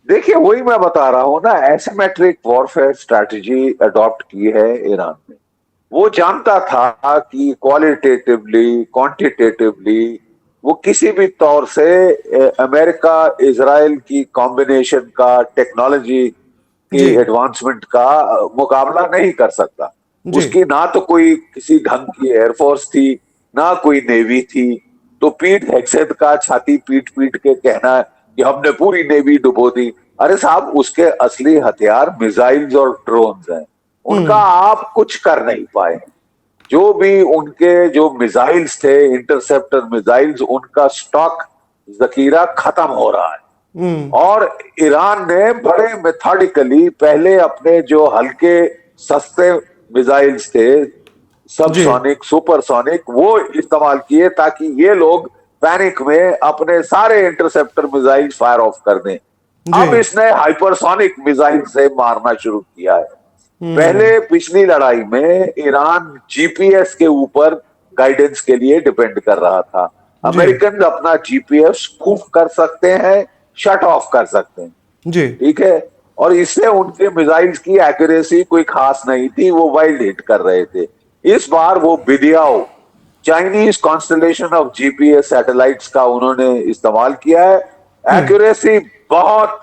देखिए वही मैं बता रहा हूं ना, एसिमेट्रिक वॉरफेयर स्ट्रैटेजी अडॉप्ट की है ईरान ने। वो जानता था कि क्वालिटेटिवली क्वांटिटेटिवली वो किसी भी तौर से अमेरिका इजराइल की कॉम्बिनेशन का, टेक्नोलॉजी की जी। एडवांसमेंट का मुकाबला नहीं कर सकता। जी। उसकी ना तो कोई किसी ढंग की एयरफोर्स थी, ना कोई नेवी थी। तो पीट हेगसेथ का छाती पीट पीट के कहना कि हमने पूरी नेवी डुबो दी, अरे साहब उसके असली हथियार मिसाइल्स और ड्रोन्स हैं। उनका हम्म। आप कुछ कर नहीं पाए। जो भी उनके जो मिसाइल्स थे, इंटरसेप्टर मिसाइल्स, उनका स्टॉक जखीरा खत्म हो रहा है। हम्म। और ईरान ने बड़े मेथोडिकली पहले अपने जो हल्के सस्ते मिसाइल्स थे, जी। सबसोनिक सुपरसोनिक, वो इस्तेमाल किए ताकि ये लोग पैनिक में अपने सारे इंटरसेप्टर मिसाइल फायर ऑफ कर दें। जी। अब इसने हाइपरसोनिक मिसाइल से मारना शुरू किया है। हम्म। पहले पिछली लड़ाई में ईरान जीपीएस के ऊपर गाइडेंस के लिए डिपेंड कर रहा था। जी। अमेरिकन अपना जीपीएस स्पूफ कर सकते हैं, शट ऑफ कर सकते हैं, जी। ठीक है। और इससे उनके मिसाइल्स की एक्यूरेसी कोई खास नहीं थी, वो वाइल्ड हिट कर रहे थे। इस बार वो BeiDou, Chinese constellation of GPS satellites का उन्होंने इस्तेमाल किया है। हम्म। एक्यूरेसी बहुत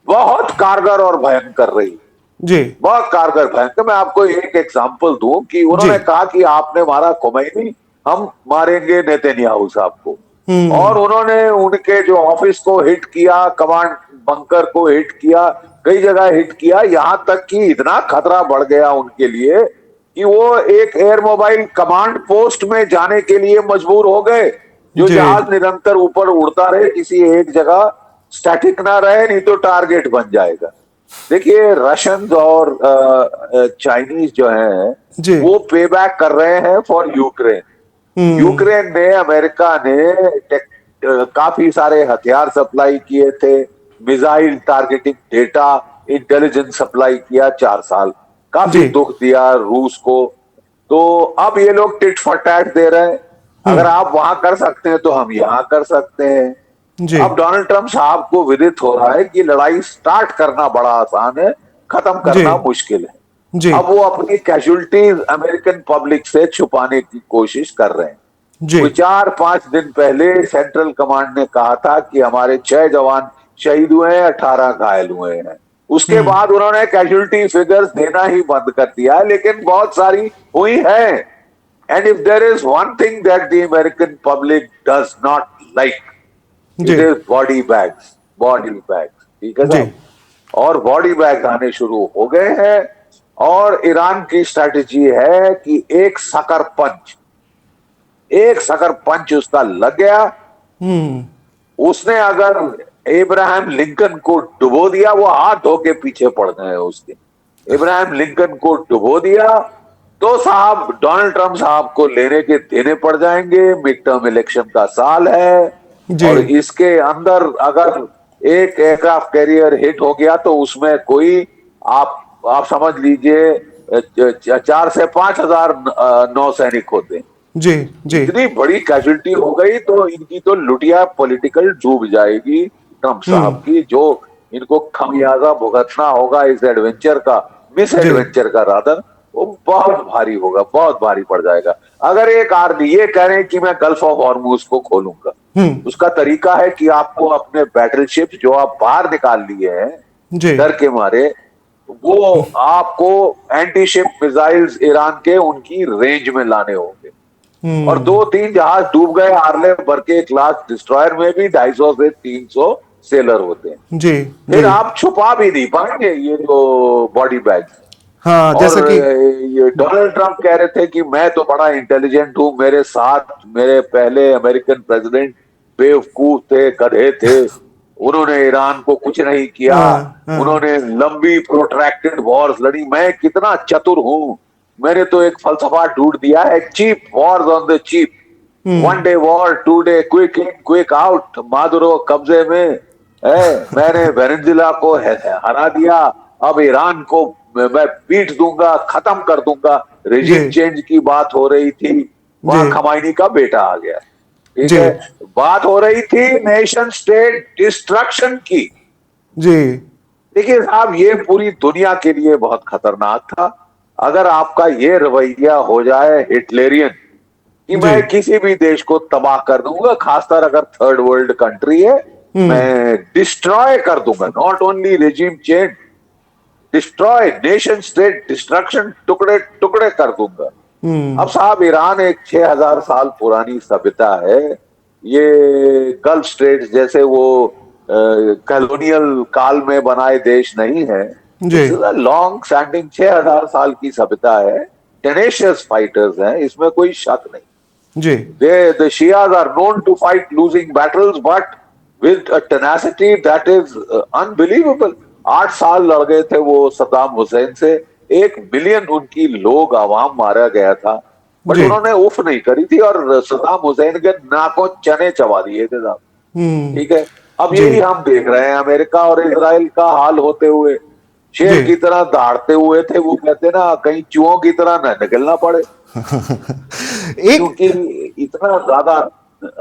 बहुत कारगर और भयंकर रही। जी। बहुत कारगर भयंकर। मैं आपको एक एग्जांपल दूं कि जी। उन्होंने कहा कि आपने मारा खोमैनी, हम मारेंगे नेतन्याहू साहब को। और हम्म। उन्होंने उनके जो ऑफिस को हिट किया, कमांड बंकर को हिट किया, कई जगह हिट किया, यहां तक कि इतना खतरा बढ़ गया उनके लिए कि वो एक एयर मोबाइल कमांड पोस्ट में जाने के लिए मजबूर हो गए। जो जी। जहाज निरंतर ऊपर उड़ता रहे, किसी एक जगह स्टैटिक ना रहे, नहीं तो टारगेट बन जाएगा। देखिए रशियंस और चाइनीज जो हैं, जी। वो पे बैक कर रहे हैं फॉर यूक्रेन। हम्म। यूक्रेन ने, अमेरिका ने काफी सारे हथियार सप्लाई किए थे, missile targeting data, intelligence supply किया 4 साल, काफी जी। दुख दिया रूस को। तो अब ये लोग टिट फॉर टैट दे रहे हैं। अगर हम्म। आप वहां कर सकते हैं तो हम यहां कर सकते हैं। जी। अब डोनाल्ड ट्रंप साहब को विदित हो रहा है कि लड़ाई स्टार्ट करना बड़ा आसान है, खत्म जी। करना मुश्किल है। जी। अब वो अपनी कैजुअलिटीज अमेरिकन पब्लिक से छुपाने की कोशिश कर रहे हैं। जी। कोई 4-5 दिन पहले सेंट्रल कमांड ने कहा था कि हमारे 6 जवान शहीद हुए हैं, 18 घायल हुए हैं। उसके हम्म। बाद उन्होंने कैजुअलिटी फिगर्स देना ही बंद कर दिया है, लेकिन बहुत सारी हुई है। And if there is one thing that the American public does not like, जी। It is body bags. Body bags, ठीक है जी। साहब। और बॉडी बैग्स आने शुरू हो गए हैं। और ईरान की स्ट्रैटेजी है कि एक सकर पंच उसका लग गया। हम्म। उसने अगर इब्राहिम लिंकन को डुबो दिया, वो हाथ धो के पीछे पड़ गए उसके। इब्राहिम लिंकन को डुबो दिया तो साहब डोनाल्ड ट्रंप साहब को लेने के देने पड़ जाएंगे। मिड टर्म इलेक्शन का साल है। जी। और इसके अंदर अगर एक एयरक्राफ्ट कैरियर हिट हो गया तो उसमें कोई, आप समझ लीजिए 4 से 5 हजार नौसैनिक होते हैं। जी। जी। इतनी बड़ी कैजुअलिटी हो गई तो इनकी तो लुटिया पॉलिटिकल डूब जाएगी ट्रंप साहब हम्म। की। जो इनको खमियाजा भुगतना होगा इस एडवेंचर का, मिस जी। एडवेंचर का रादर, वो बहुत भारी होगा, बहुत भारी पड़ जाएगा। अगर एक आर्मी ये कह रहे हैं कि मैं गल्फ ऑफ हॉर्मूज को खोलूंगा, हम्म। उसका तरीका है कि आपको अपने बैटलशिप जो आप बाहर निकाल लिए हैं जी। डर के मारे, वो आपको एंटी शिप मिसाइल्स ईरान के उनकी रेंज में लाने होंगे। और हम्म। 2-3 जहाज डूब गए आर्ले भर के क्लास डिस्ट्रॉयर में भी 250 से 300 सेलर होते हैं। जी। जी। फिर आप छुपा भी नहीं पाएंगे ये जो बॉडी बैग्स। हाँ, और जैसा कि ये डोनाल्ड ट्रंप कह रहे थे कि मैं तो बड़ा इंटेलिजेंट हूं, मेरे साथ मेरे पहले अमेरिकन प्रेसिडेंट बेवकूफ थे, गधे थे, उन्होंने ईरान को कुछ नहीं किया, हाँ। हाँ। उन्होंने लंबी प्रोट्रैक्टेड वॉर्स लड़ी, मैं कितना चतुर हूं। मैंने तो एक फलसफा ढूंढ दिया है, cheap wars on the cheap, hmm. 1 day war 2 day quick in quick out, Maduro कब्जे में है। मैंने वेनेजुला को हरा दिया, अब ईरान को मैं पीट दूंगा, खत्म कर दूंगा। जी। रेजिम चेंज की बात हो रही थी, जी। वहां खमाइनी का बेटा आ गया, ठीक जी। है। बात हो रही थी नेशन स्टेट डिस्ट्रक्शन की, जी देखिए साहब, ये पूरी दुनिया के लिए बहुत खतरनाक था। अगर आपका ये रवैया हो जाए हिटलेरियन कि जी। मैं किसी भी देश को तबाह कर दूंगा, खासकर अगर थर्ड वर्ल्ड कंट्री है, मैं डिस्ट्रॉय कर दूंगा, not only regime change, destroy nation state destruction, टुकड़े टुकड़े कर दूंगा। अब साहब, ईरान एक 6000 साल पुरानी सभ्यता है। ये गल्फ स्टेट जैसे वो कॉलोनियल काल में बनाए देश नहीं है। जी इट्स लॉन्ग स्टैंडिंग 6000 साल की सभ्यता है। टेनेशियस फाइटर्स हैं, इसमें कोई शक नहीं। जी The Shias are known to fight losing battles, but with a tenacity that is unbelievable. 8 साल लड़ गए थे वो सद्दाम हुसैन से। 1 मिलियन उनकी लोग आवाम मारा गया था, बट जी। उन्होंने उफ नहीं करी थी और सद्दाम हुसैन के नाकों चने चबा दिए थे साहब। ठीक है। अब जी यही हम देख रहे हैं अमेरिका और इजराइल का हाल होते हुए। जी। शेर की तरह दहाड़ते हुए थे, वो कहते ना कहीं चूहों की तरह न निकलना पड़े, एक क्योंकि इतना ज्यादा।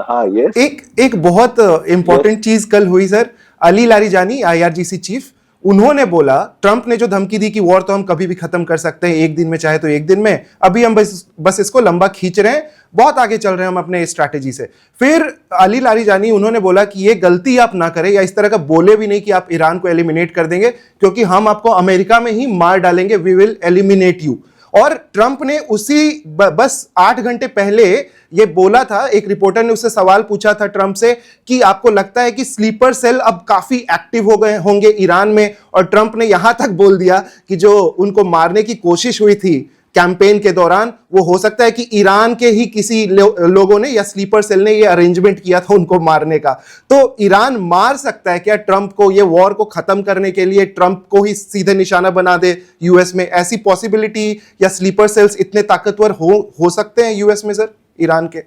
हाँ, ये एक एक बहुत ये इंपॉर्टेंट चीज कल हुई sir. Ali Larijani IRGC chief, उन्होंने बोला ट्रंप ने जो धमकी दी कि वॉर तो हम कभी भी खत्म कर सकते हैं, एक दिन में चाहे तो एक दिन में, अभी हम बस इसको लंबा खींच रहे हैं, बहुत आगे चल रहे हैं हम अपने स्ट्रैटेजी से। फिर अली लारिजानी उन्होंने बोला कि ये गलती आप ना करें, या इस तरह का बोले भी नहीं कि आप ईरान को एलिमिनेट कर देंगे, क्योंकि हम आपको अमेरिका में ही मार डालेंगे, वी विल एलिमिनेट यू। और ट्रंप ने उसी बस 8 घंटे पहले ये बोला था। एक रिपोर्टर ने उससे सवाल पूछा था ट्रंप से कि आपको लगता है कि स्लीपर सेल अब काफी एक्टिव हो गए होंगे ईरान में, और ट्रंप ने यहां तक बोल दिया कि जो उनको मारने की कोशिश हुई थी कैंपेन के दौरान, वो हो सकता है कि ईरान के ही किसी लोगों ने या स्लीपर सेल ने ये अरेंजमेंट किया था उनको मारने का। तो ईरान मार सकता है क्या ट्रंप को? ये वॉर को खत्म करने के लिए ट्रंप को ही सीधे निशाना बना दे यूएस में, ऐसी पॉसिबिलिटी, या स्लीपर सेल्स इतने ताकतवर हो सकते हैं यूएस में सर ईरान के?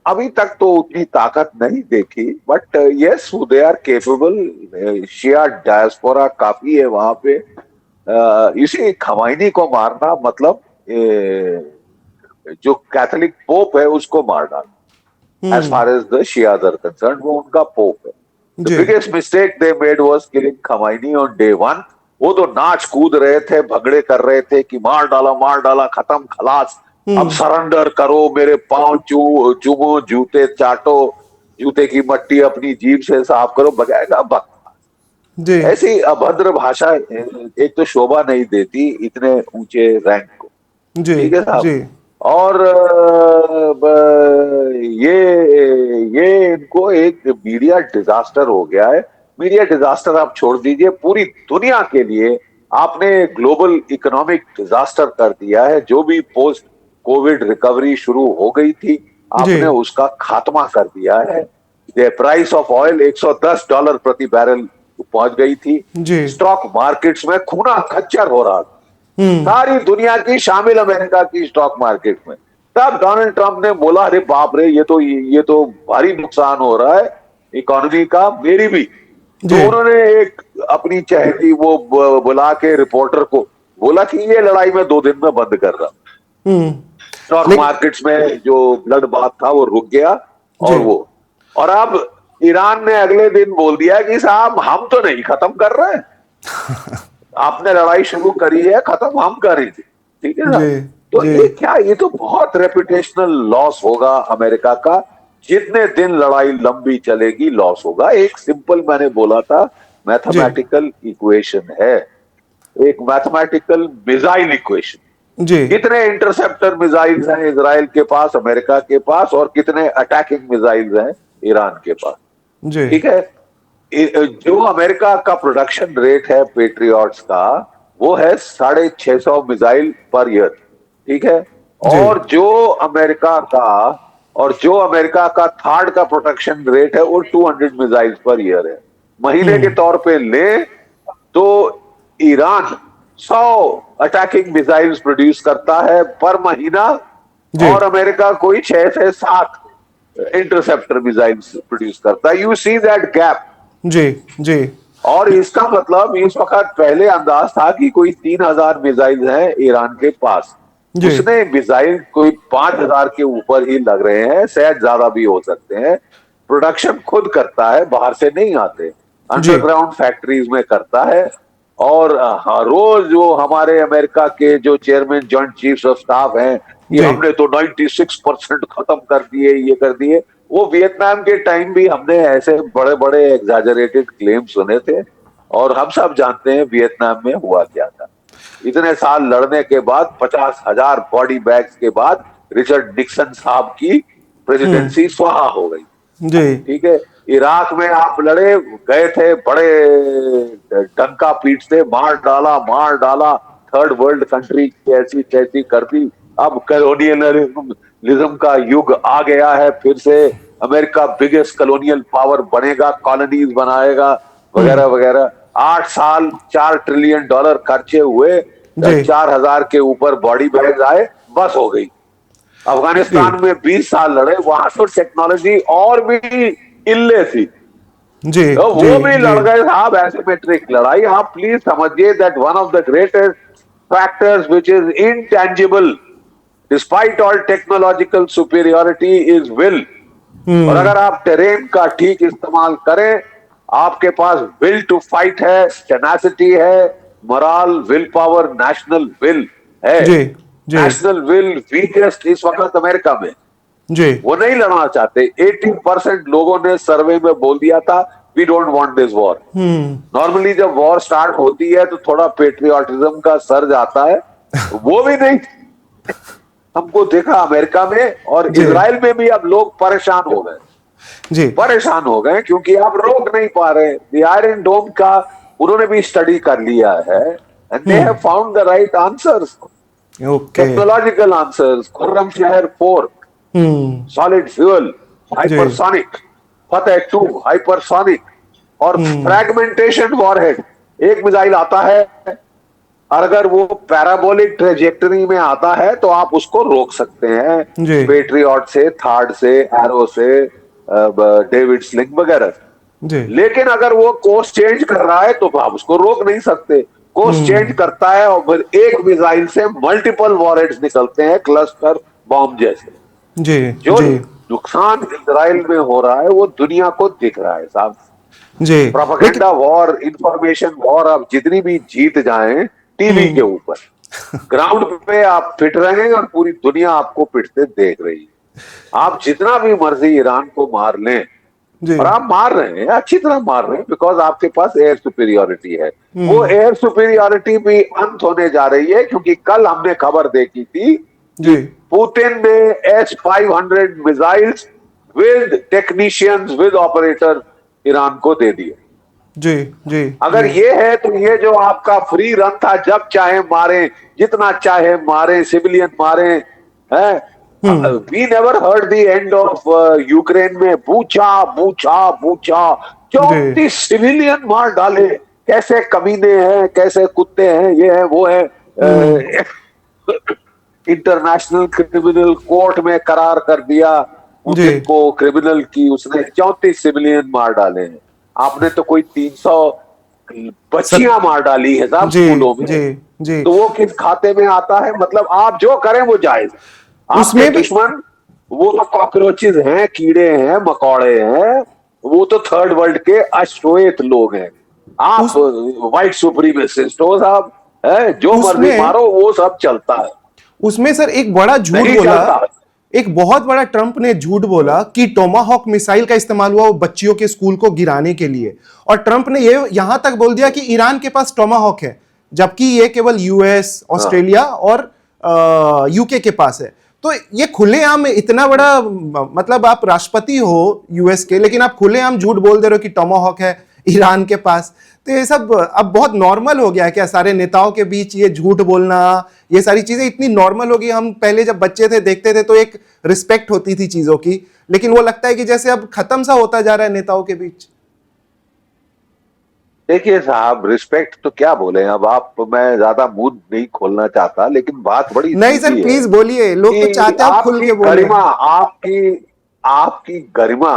अभी तक तो उतनी ताकत नहीं देखी, but yes, they are capable. शिया डायस्पोरा काफी है वहां पे। इसी खमैनी को मारना मतलब जो कैथोलिक पोप है उसको मार डालना। As far as the Shias are concern, वो उनका पोप है। द जी biggest mistake they made was killing Khamenei on day one. वो तो नाच कूद रहे थे, भगड़े कर रहे थे कि मार डाला, खत्म, खलास, अब सरेंडर करो, मेरे पांव चूमो, जूते चाटो, जूते की मट्टी अपनी जीभ से साफ करो, बगैर बक। जी ऐसी अभद्र भाषा एक तो शोभा नहीं देती इतने ऊंचे रैंक को। जी ठीक है साहब। जी और ये इनको एक मीडिया डिजास्टर हो गया है। मीडिया डिजास्टर आप छोड़ दीजिए, पूरी दुनिया के लिए आपने ग्लोबल इकोनॉमिक डिजास्टर कर दिया है। जो भी पोस्ट कोविड रिकवरी शुरू हो गई थी, जी आपने उसका खात्मा कर दिया है। द प्राइस ऑफ ऑयल $110 प्रति बैरल पहुंच गई थी। जी स्टॉक मार्केट्स में खूना खच्चर हो रहा था, सारी दुनिया की, शामिल अमेरिका की स्टॉक मार्केट में। तब डोनाल्ड ट्रंप ने बोला, अरे बाप रे, ये तो भारी नुकसान हो रहा है इकोनॉमी का, मेरी भी। तो जी उन्होंने एक अपनी चहेती वो बुला के रिपोर्टर को बोला कि ये लड़ाई मैं 2 दिन में बंद कर रहा हूं। स्टॉक लेकिन मार्केट्स में जो ब्लड बाथ था वो रुक गया। जी और अब ईरान ने अगले दिन बोल दिया कि साहब हम तो नहीं खत्म कर रहे हैं, आपने लड़ाई शुरू करी है, खत्म हम कर रही थी। ठीक है ना। जी तो जी ये तो बहुत रेपुटेशनल लॉस होगा अमेरिका का। जितने दिन लड़ाई लंबी चलेगी लॉस होगा। एक सिंपल, मैंने बोला था, जी मैथमेटिकल इक्वेशन है, एक मैथमेटिकल मिसाइल इक्वेशन। जी कितने इंटरसेप्टर मिसाइल्स हैं इजराइल के पास, अमेरिका के पास, और कितने अटैकिंग मिसाइल्स हैं ईरान के पास। जी ठीक है। जो अमेरिका का प्रोडक्शन रेट है पेट्रियट्स का, वो है 650 मिसाइल पर ईयर। ठीक है। जी और जो अमेरिका का थर्ड का प्रोडक्शन रेट है वो 200 मिसाइल पर ईयर है। महीने के तौर पे ले तो ईरान 100 अटैकिंग मिसाइल्स प्रोड्यूस करता है पर महीना, जी और अमेरिका कोई 6 से 7 इंटरसेप्टर मिसाइल्स प्रोड्यूस करता है। You see that gap. जी जी और इसका मतलब इस वक्त पहले अंदाज था कि कोई 3000 मिसाइल हैं ईरान के पास। जी उसने मिसाइल कोई 5000 के ऊपर ही लग रहे हैं, शायद ज्यादा भी हो सकते हैं। प्रोडक्शन खुद करता है, बाहर से नहीं आते, अंडरग्राउंड फैक्ट्रीज में करता है। और रोज जो हमारे अमेरिका के जो chairman joint chiefs of staff हैं कि जी हमने तो 96% खत्म कर दिए, ये कर दिए, वो वियतनाम के टाइम भी हमने ऐसे बड़े बड़े एग्जैजरेटेड क्लेम सुने थे। और हम सब जानते हैं वियतनाम में हुआ क्या था। इतने साल लड़ने के बाद 50,000 बॉडी बैग्स के बाद रिचर्ड निक्सन साहब की प्रेसिडेंसी स्वाहा हो गई। जी ठीक है, इराक में आप लड़े गए थे, बड़े डंका पीटते, मार डाला, थर्ड वर्ल्ड कंट्री ऐसी तैसी कर दी। अब कॉलोनियलिज्म का युग आ गया है, फिर से अमेरिका बिगेस्ट कॉलोनियल पावर बनेगा, कॉलोनीज बनाएगा, वगैरह वगैरह। 8 साल $4 ट्रिलियन खर्चे हुए, जी 4,000 के ऊपर बॉडी बैग आए, बस हो गई। अफगानिस्तान में 20 साल लड़े, वहां तो टेक्नोलॉजी और भी इल्ले थी, जी तो जी वो भी जी लड़ गए साहब एसिमेट्रिक लड़ाई। आप प्लीज समझिए that one of the greatest factors which is intangible despite all technological superiority is will. और अगर आप टेरेन का ठीक इस्तेमाल करें, आपके पास विल टू फाइट है, टेनासिटी है, moral, will power, national will है। जी जी नेशनल विल वीकेस्ट इस वक्त अमेरिका में, जी वो नहीं लड़ना चाहते। 80% लोगों ने सर्वे में बोल दिया था we don't want this war. Normally जब वॉर स्टार्ट होती है तो थोड़ा पेट्रियोटिज्म का सर्ज आता है, वो भी नहीं। हमको देखा अमेरिका में और जी इजराइल में भी अब लोग परेशान हो गए, जी परेशान हो गए क्योंकि आप रोक नहीं पा रहे। आयरन डोम का उन्होंने भी स्टडी कर लिया है and they have found the right answers, okay technological answers. Khurram शहर 4 सॉलिड फ्यूल, जी हाइपरसोनिक, फतेह 2 हाइपरसोनिक, और फ्रैगमेंटेशन वॉरहेड। एक मिसाइल आता है, अगर वो पैराबोलिक ट्रेजेक्टरी में आता है तो आप उसको रोक सकते हैं जी पेट्रियट से, थार्ड से, एरो से, डेविड स्लिंग वगैरह। जी लेकिन अगर वो कोर्स चेंज कर रहा है तो आप उसको रोक नहीं सकते। कोर्स चेंज करता है और फिर एक मिसाइल से मल्टीपल वॉरहेड्स निकलते हैं, क्लस्टर बॉम्ब जैसे। जी जो जी नुकसान इजराइल में हो रहा है वो दुनिया को दिख रहा है साहब। जी लेकिन प्रोपेगेंडा वॉर, इंफॉर्मेशन वॉर, आप जितनी भी जीत जाएं टीवी के ऊपर, ग्राउंड पे आप पिट रहे हैं और पूरी दुनिया आपको पिटते देख रही है। आप जितना भी मर्जी ईरान को मार लें, जी और आप मार रहे हैं, अच्छी तरह मार रहे हैं, बिकॉज आपके पास एयर सुपीरियोरिटी है। वो एयर सुपीरियोरिटी भी अंत होने जा रही है, क्योंकि कल हमने खबर देखी थी कि जी पुतिन ने S-500 missiles with technicians, with operator Iran को दे दिए। जी जी अगर जी ये है तो ये जो आपका फ्री रन था, जब चाहे मारे, जितना चाहे मारे, सिविलियन मारे, हैं। We never heard the end of Ukraine में, बूचा बूचा बूचा, जी 34 सिविलियन मार डाले। कैसे कमीने हैं, कैसे कुत्ते हैं, ये है वो है। इंटरनेशनल क्रिमिनल कोर्ट में करार कर दिया पुतिन को क्रिमिनल की, उसने 34 सिविलियन मार डाले हैं। आपने तो कोई 300 बच्चियां मार डाली है साहब जी स्कूलों में। जी जी तो वो किस खाते में आता है? मतलब आप जो करें वो जायज। आपके उसमें भी दुश्मन वो तो कॉकरोचेज हैं, कीड़े हैं, मकोड़े हैं, वो तो थर्ड वर्ल्ड के अश्वेत लोग हैं। आप उस व्हाइट सुप्रीमेसिस्ट हो साहब, है, जो मर्जी उसमें मारो, वो सब चलता है। उसमें सर एक बड़ा झूठ नहीं बोला, चलता। एक बहुत बड़ा ट्रंप ने झूठ बोला कि टोमाहॉक मिसाइल का इस्तेमाल हुआ वो बच्चियों के स्कूल को गिराने के लिए। और ट्रंप ने ये यहां तक बोल दिया कि ईरान के पास टोमाहॉक है, जबकि ये केवल यूएस, ऑस्ट्रेलिया और यूके के पास है। तो ये खुलेआम इतना बड़ा, मतलब आप राष्ट्रपति हो यूएस के, लेकिन आप खुलेआम झूठ बोल दे रहे हो कि टोमाहॉक है ईरान के पास। तो ये सब अब बहुत नॉर्मल हो गया है क्या सारे नेताओं के बीच ये झूठ बोलना? ये सारी चीजें इतनी नॉर्मल हो गई। हम पहले जब बच्चे थे देखते थे तो एक रिस्पेक्ट होती थी चीजों की, लेकिन वो लगता है कि जैसे अब खत्म सा होता जा रहा है नेताओं के बीच। देखिए साहब, रिस्पेक्ट तो क्या बोले अब आप, मैं ज्यादा मुंह नहीं खोलना चाहता, लेकिन बात बड़ी नहीं सर सीधी है प्लीज बोलिए, लोग तो कि चाहते हैं आप खुल आपकी के बोले। गरिमा, आपकी आपकी गरिमा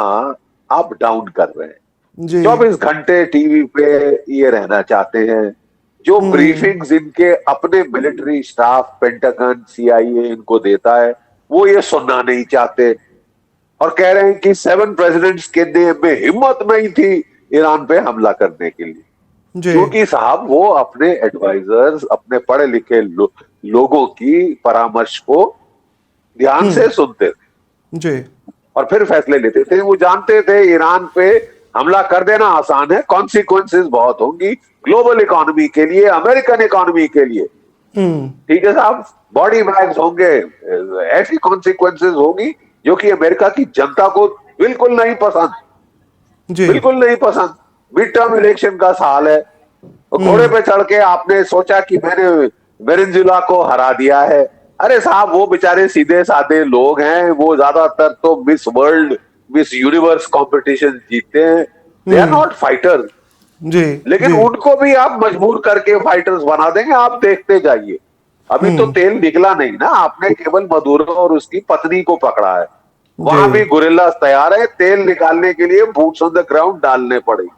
आप डाउन कर रहे हैं। जी 24 घंटे टीवी पे ये रहना चाहते हैं। जो ब्रीफिंग्स इनके अपने मिलिट्री स्टाफ, पेंटागन, CIA इनको देता है, वो ये सुनना नहीं चाहते। और कह रहे हैं कि 7 प्रेसिडेंट्स के में हिम्मत नहीं थी ईरान पे हमला करने के लिए, जी। क्योंकि साहब वो अपने एडवाइजर्स, अपने पढ़े लिखे लोगों की परामर्श को ध्यान से सुनते थे जी। और फिर फैसले लेते थे। वो जानते थे ईरान पे हमला कर देना आसान है, कॉन्सिक्वेंसेस बहुत होंगी ग्लोबल इकोनॉमी के लिए, अमेरिकन इकोनॉमी के लिए। ठीक है साहब, बॉडी बैग्स होंगे, ऐसी कॉन्सिक्वेंसेस होगी जो कि अमेरिका की जनता को बिल्कुल नहीं पसंद, जी। बिल्कुल नहीं पसंद। मिड टर्म इलेक्शन का साल है, घोड़े पे चढ़ के आपने सोचा कि मैंने वेनेजुला को हरा दिया है। अरे साहब, वो बेचारे सीधे साधे लोग हैं, वो ज्यादातर तो miss world, miss universe competition जीतते हैं, दे आर नॉट फाइटर्स। जी। लेकिन जी। उनको भी आप मजबूर करके फाइटर्स बना देंगे, आप देखते जाइए। अभी तो तेल निकला नहीं ना, आपने केवल मदुरो और उसकी पत्नी को पकड़ा है। जी। वहां भी गुरिल्ला तैयार है, तेल निकालने के लिए बूट्स ऑन द ग्राउंड डालने पड़ेंगे,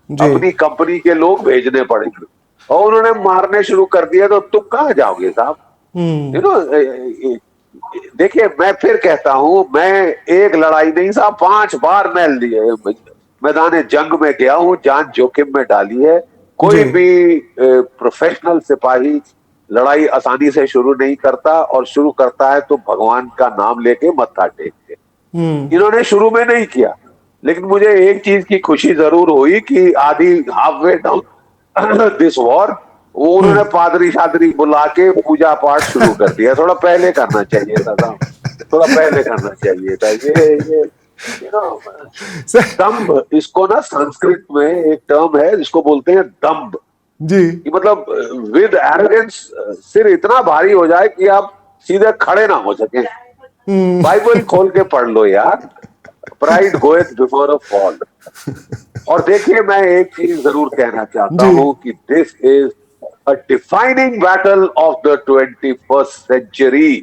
जी। अपनी कंपनी के लोग भेजने पड़ेंगे, और उन्होंने मारने शुरू कर दिया तो तुम कहां जाओगे साहब? यू नो, देखिए मैं फिर कहता हूं, मैं एक लड़ाई नहीं साहब 5 बार मैं मैदान जंग में गया हूं, जान जोखिम में डाली है। कोई जी। भी प्रोफेशनल सिपाही लड़ाई आसानी से शुरू नहीं करता, और शुरू करता है तो भगवान का नाम लेके मत्था टेक के। इन्होंने शुरू में नहीं किया, लेकिन मुझे एक चीज की खुशी जरूर हुई कि आधी half way down this war वो उन्होंने पादरी शादरी बुला के पूजा पाठ शुरू कर दिया। थोड़ा पहले करना चाहिए था साहब, थोड़ा पहले करना चाहिए था। ये यू नो, सर। दम्भ, इसको ना संस्कृत में एक टर्म है जिसको बोलते हैं दम्भ, जी। कि मतलब विद एरोगेंस सिर इतना भारी हो जाए कि आप सीधे खड़े ना हो सके। बाइबल खोल के पढ़ लो यार, प्राइड गोएथ बिफोर अ फॉल। और देखिए, मैं एक चीज जरूर कहना चाहता जी। हूं कि this is a defining battle of the 21st century.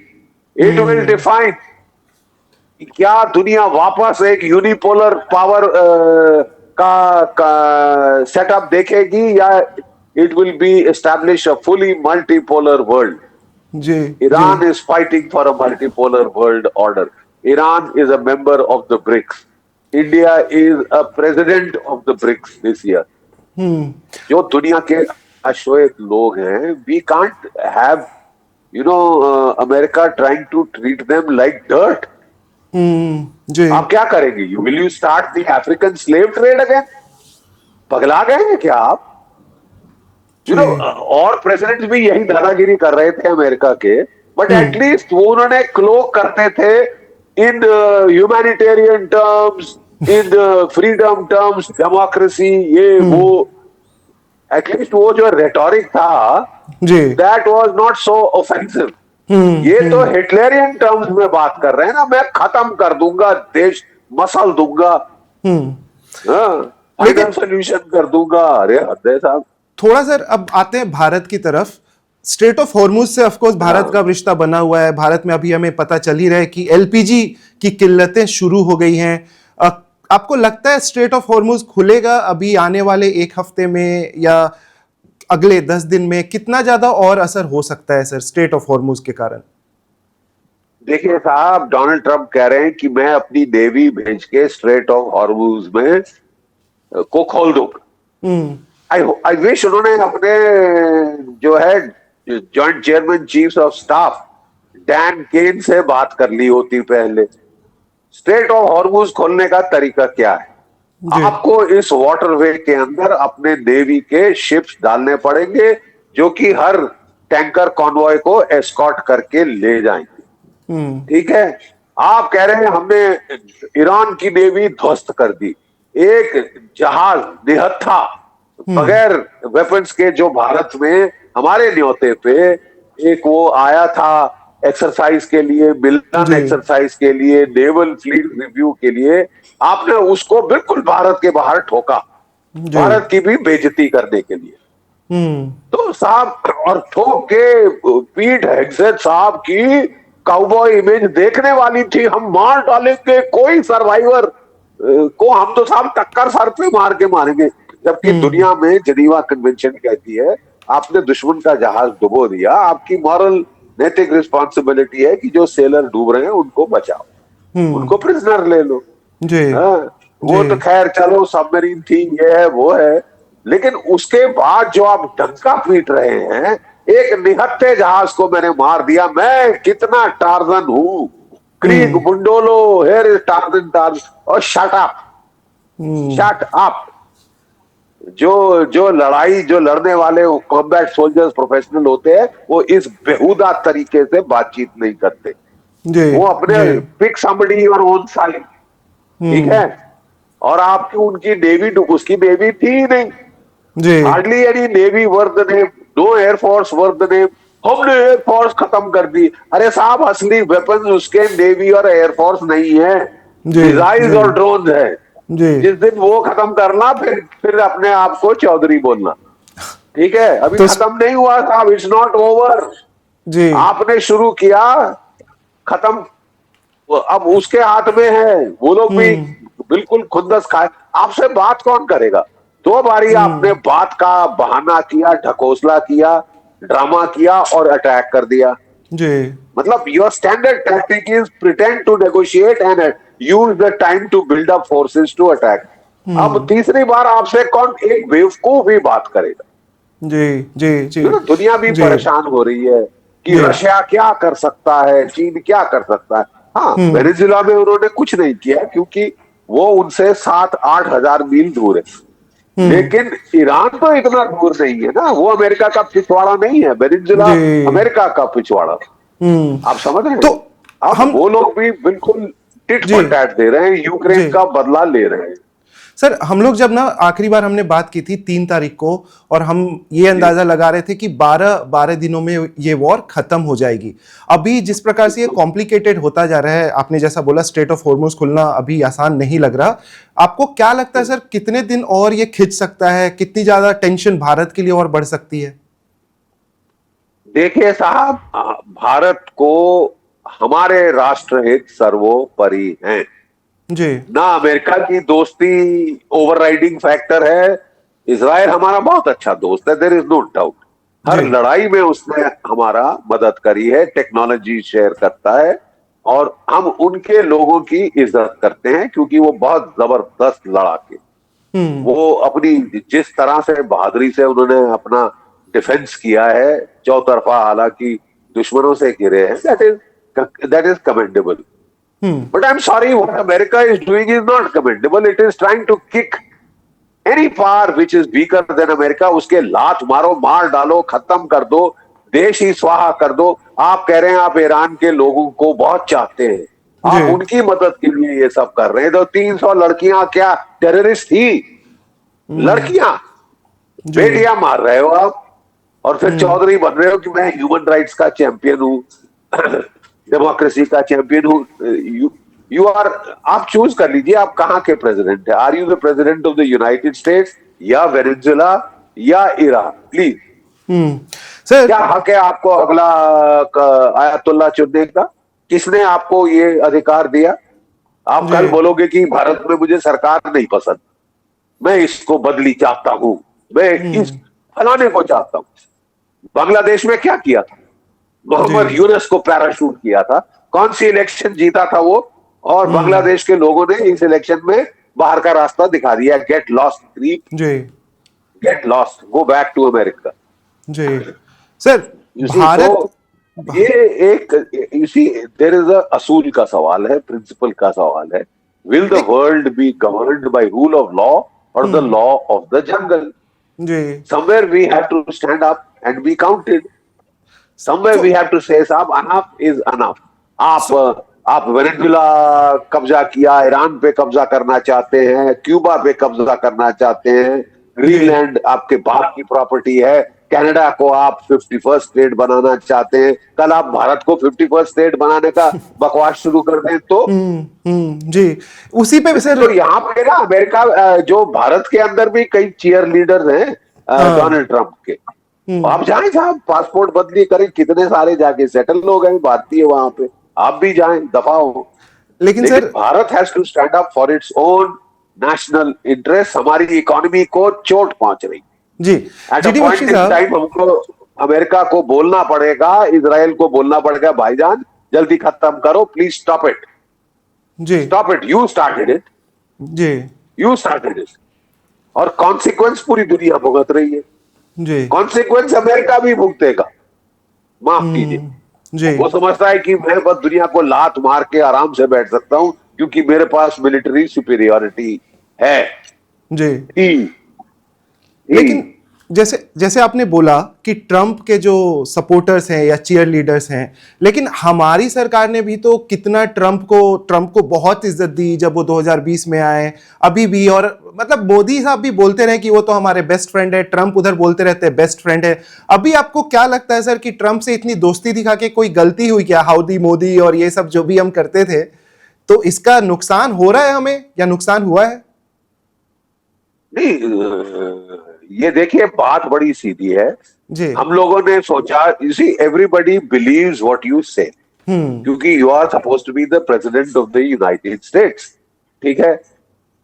It will define कि क्या दुनिया वापस एक यूनिपोलर पावर का सेटअप देखेगी, या it will be establish a fully multipolar world. जी। जी। Iran is fighting for a multipolar world order. Iran is a member of the BRICS. India is a president of the BRICS this year. जो दुनिया के अश्वेत लोग हैं, we can't have, America trying to treat them like dirt. जी। आप क्या करेंगे? Will you start the African slave trade again? पगला गए हैं क्या आप? जी। और प्रेसिडेंट भी यही दादागिरी कर रहे थे अमेरिका के, बट एटलीस्ट वो उन्होंने क्लोक करते थे in humanitarian terms, in freedom terms, democracy, ये वो। एटलीस्ट वो जो रेटोरिक था, जी। That was not so offensive. ये तो हिटलरियन टर्म्स में बात कर रहे हैं ना, मैं खत्म कर दूंगा देश, मसल दूंगा, फाइनल लेकिन सोल्यूशन कर दूंगा। अरे हद है साहब। थोड़ा सर अब आते हैं भारत की तरफ। स्ट्रेट ऑफ हॉर्मुज से ऑफ कोर्स भारत का रिश्ता बना हुआ है। भारत में अभी हमें पता चल ही रहा है कि एलपीजी की किल्लतें शुरू हो गई हैं। आपको लगता है स्ट्रेट ऑफ हॉर्मुज खुलेगा अभी आने वाले 1 हफ्ते में, या अगले 10 दिन में? कितना ज्यादा और असर हो सकता है सर स्ट्रेट ऑफ हॉर्मुज के कारण? देखिए साहब, डोनाल्ड ट्रंप कह रहे हैं कि मैं अपनी नेवी भेज के स्ट्रेट ऑफ हॉर्मुज में को खोल दूंगा। आई विश उन्होंने अपने जो है joint chairman chiefs of staff Dan Caine से बात कर ली होती पहले। स्ट्रेट ऑफ हॉर्मुज खोलने का तरीका क्या है? आपको इस वाटरवे के अंदर अपने नेवी के शिप्स डालने पड़ेंगे, जो कि हर टैंकर कॉन्वॉय को एस्कॉर्ट करके ले जाएंगे। ठीक है, आप कह रहे हैं हमने ईरान की नेवी ध्वस्त कर दी, एक जहाज निहत्था बगैर वेपन्स के जो भारत में हमारे न्योते पे एक वो आया था एक्सरसाइज के लिए, मिलन एक्सरसाइज के लिए, नेवल फ्लीट रिव्यू के लिए, आपने उसको बिल्कुल भारत के बाहर ठोका, भारत की भी बेइज्जती करने के लिए। तो साहब, और ठोक के पीट हेग्सेट साहब की काउबॉय इमेज देखने वाली थी, हम मार डालेंगे कोई सर्वाइवर को, हम तो साहब टक्कर सर पे मार के मारेंगे। जबकि दुनिया में जनीवा कन्वेंशन कहती है आपने दुश्मन का जहाज डुबो दिया, आपकी मॉरल नैतिक रिस्पॉन्सिबिलिटी है कि जो सेलर डूब रहे हैं उनको बचाओ। उनको प्रिजनर ले लो। जी हाँ, वो जी तो खैर चलो सबमरीन थी, ये है वो है, लेकिन उसके बाद जो आप डंका पीट रहे हैं, एक निहत्थे जहाज को मैंने मार दिया, मैं कितना टार्जन हूं, क्रीक बुंडोलो, हेयर इज टार्जन टार्जन, और शट अप, शट अप। जो जो लड़ाई जो लड़ने वाले कॉम्बैट सोल्जर्स प्रोफेशनल होते हैं, वो इस बेहुदा तरीके से बातचीत नहीं करते। जी वो अपने जी pick somebody your own side, ठीक है। और आपकी उनकी नेवी, उसकी नेवी थी ही नहीं, जी hardly any navy worth the name, no air force worth the name. हमने एयरफोर्स खत्म कर दी। अरे साहब, असली वेपन उसके नेवी और एयरफोर्स नहीं है, जी मिसाइल्स जी और ड्रोन है। जी जिस दिन वो खत्म करना, फिर अपने आप को चौधरी बोलना, ठीक है। अभी तो खत्म नहीं हुआ साहब, इट्स नॉट ओवर। जी आपने शुरू किया, खत्म अब उसके हाथ में है। वो लोग भी बिल्कुल खुंदस खाए। आपसे बात कौन करेगा? दो बारी आपने बात का बहाना किया, ढकोसला किया, ड्रामा किया और अटैक कर दिया। जी मतलब your standard tactic is pretend to negotiate and use the time to build up forces to attack. अब तीसरी बार आपसे कौन एक बेवकूफ भी बात करेगा? जी जी जी दुनिया भी जी परेशान हो रही है कि जी रशिया क्या कर सकता है, चीन क्या कर सकता है। हाँ, वेनेजुएला में उन्होंने कुछ नहीं किया क्योंकि वो उनसे 7-8 हजार मील दूर है। लेकिन ईरान तो इतना दूर नहीं है ना, वो अमेरिका का पिछवाड़ा नहीं है, वेनेजुएला जी अमेरिका का पिछवाड़ा। आप समझ रहे तो हैं? अब हम वो लोग भी बिल्कुल टिट जी फॉर टैट दे रहे हैं, यूक्रेन जी का बदला ले रहे हैं। सर, हम लोग जब ना आखिरी बार हमने बात की थी 3 तारीख को, और हम ये जी, अंदाजा लगा रहे थे कि 12 दिनों में ये वॉर खत्म हो जाएगी। अभी जिस प्रकार से ये बिल्कुल। कॉम्प्लिकेटेड होता जा रहा है, आपने जैसा बोला स्ट्रेट ऑफ हॉर्मुज खुलना अभी आसान नहीं लग रहा। आपको क्या लगता है सर, कितने दिन और ये खिंच सकता है? कितनी ज्यादा टेंशन भारत के लिए और बढ़ सकती है? देखिए साहब, भारत को हमारे राष्ट्रहित सर्वोपरि हैं। जी ना अमेरिका की दोस्ती ओवरराइडिंग फैक्टर है। इजराइल हमारा बहुत अच्छा दोस्त है, देयर इज नो डाउट। जी हर लड़ाई में उसने हमारा मदद करी है, टेक्नोलॉजी शेयर करता है, और हम उनके लोगों की इज्जत करते हैं क्योंकि वो बहुत जबरदस्त लड़ाके। वो अपनी जिस तरह से बहादुरी से उन्होंने अपना डिफेंस किया है चौतरफा, हालांकि दुश्मनों से घिरे हैं, that is commendable. But I'm sorry, what America is doing is not commendable. It is trying to kick any power which is weaker than America. उसके लात मारो, मार डालो, खत्म कर दो, देश ही स्वाहा कर दो। आप कह रहे हैं आप ईरान के लोगों को बहुत चाहते हैं, जी आप उनकी मदद के लिए ये सब कर रहे हैं। तो 300 लड़कियां क्या टेररिस्ट थी? लड़कियां, जी बेटियां मार रहे हो आप, और फिर चौधरी बन रहे हो कि मैं ह्यूमन राइट्स का चैंपियन हूं, डेमोक्रेसी का चैंपियन हूं। यू आर, आप चूज कर लीजिए आप कहां के प्रेसिडेंट है। Are you the president of the United States या वेनेजुएला या ईरान? प्लीज, सर क्या हक है आपको अगला आयतुल्ला चुनने का? किसने आपको ये अधिकार दिया? आप जी कल बोलोगे कि भारत में मुझे सरकार नहीं पसंद, मैं इसको बदली चाहता हूं, मैं इस फलाने को चाहता हूं। बांग्लादेश में क्या किया था? जी मोहम्मद यूनस को पैराशूट किया था। कौन सी इलेक्शन जीता था वो? और बांग्लादेश के लोगों ने इस इलेक्शन में बाहर का रास्ता दिखा दिया। गेट लॉस्ट क्रीप, जी get lost, go back to America. जी सर, यू सी, तो भारत ये एक, you see, there is a असूल का सवाल है, प्रिंसिपल का सवाल है। विल द एक world be governed by rule of law और the law of the jungle? जी Somewhere we have to stand up and be counted. Somewhere तो we have to say साहब enough is enough. आप सो आप Venezuela कब्जा किया, Iran पे कब्जा करना चाहते हैं, क्यूबा पे कब्जा करना चाहते हैं, जी ग्रीनलैंड आपके बाप की प्रॉपर्टी है, कनाडा को आप 51st स्टेट बनाना चाहते हैं। कल आप भारत को 51st स्टेट बनाने का बकवास शुरू कर दें तो? जी, उसी पे सर। तो यहाँ पे ना अमेरिका, जो भारत के अंदर भी कई चीयर लीडर हैं हाँ डोनाल्ड ट्रंप के, आप जाएं साहब, पासपोर्ट बदली करें, कितने सारे जाके सेटल हो गए भारतीय वहां पे। आप भी जाएं, दफा हो। लेकिन लेकिन sir Bharat has to stand up for its own national interest. हमारी इकोनॉमी को चोट पहुंच रही, जी, at a GD Bakshi point in साहब। टाइम हमको अमेरिका को बोलना पड़ेगा, इजराइल को बोलना पड़ेगा, भाईजान जल्दी खत्म करो, प्लीज स्टॉप इट। जी stop it, you started it, जी यू स्टार्टेड इट। और कॉन्सिक्वेंस पूरी दुनिया भुगत रही है, जी कॉन्सिक्वेंस अमेरिका भी भुगतेगा। माफ कीजिए, जी वो समझता है कि मैं बस दुनिया को लात मार के आराम से बैठ सकता हूं क्योंकि मेरे पास मिलिट्री सुपीरियरिटी है। जी। थी थी लेकिन जैसे जैसे आपने बोला कि ट्रंप के जो सपोर्टर्स हैं या चीयर लीडर्स हैं, लेकिन हमारी सरकार ने भी तो कितना ट्रंप को बहुत इज्जत दी जब वो 2020 में आए, अभी भी। और मतलब मोदी साहब भी बोलते रहे कि वो तो हमारे बेस्ट फ्रेंड है, ट्रंप उधर बोलते रहते हैं बेस्ट फ्रेंड है। अभी आपको क्या लगता है सर कि ट्रंप से इतनी दोस्ती दिखा के कोई गलती हुई क्या? हाउडी मोदी और ये सब जो भी हम करते थे, तो इसका नुकसान हो रहा है हमें या नुकसान हुआ है? नहीं, ये देखिए बात बड़ी सीधी है। जी। हम लोगों ने सोचा, you see everybody believes what you say, क्योंकि you are suppose to be the president of the United States. ठीक है,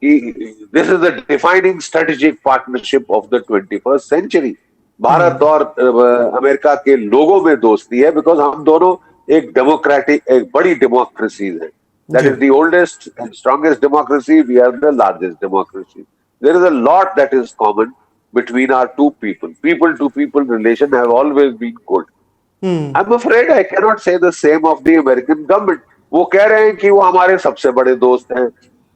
this is the defining strategic partnership of the 21st century. Bharat और अमेरिका के लोगों में दोस्ती है बिकॉज हम दोनों एक डेमोक्रेटिक, एक बड़ी डेमोक्रेसी है। दैट जी is the oldest and strongest democracy, we are the largest democracy. There is a lot that is common between our two people. People to people relation have always been good. I'm afraid I cannot say the same of the American government. वो कह रहे हैं कि वो हमारे सबसे बड़े दोस्त हैं,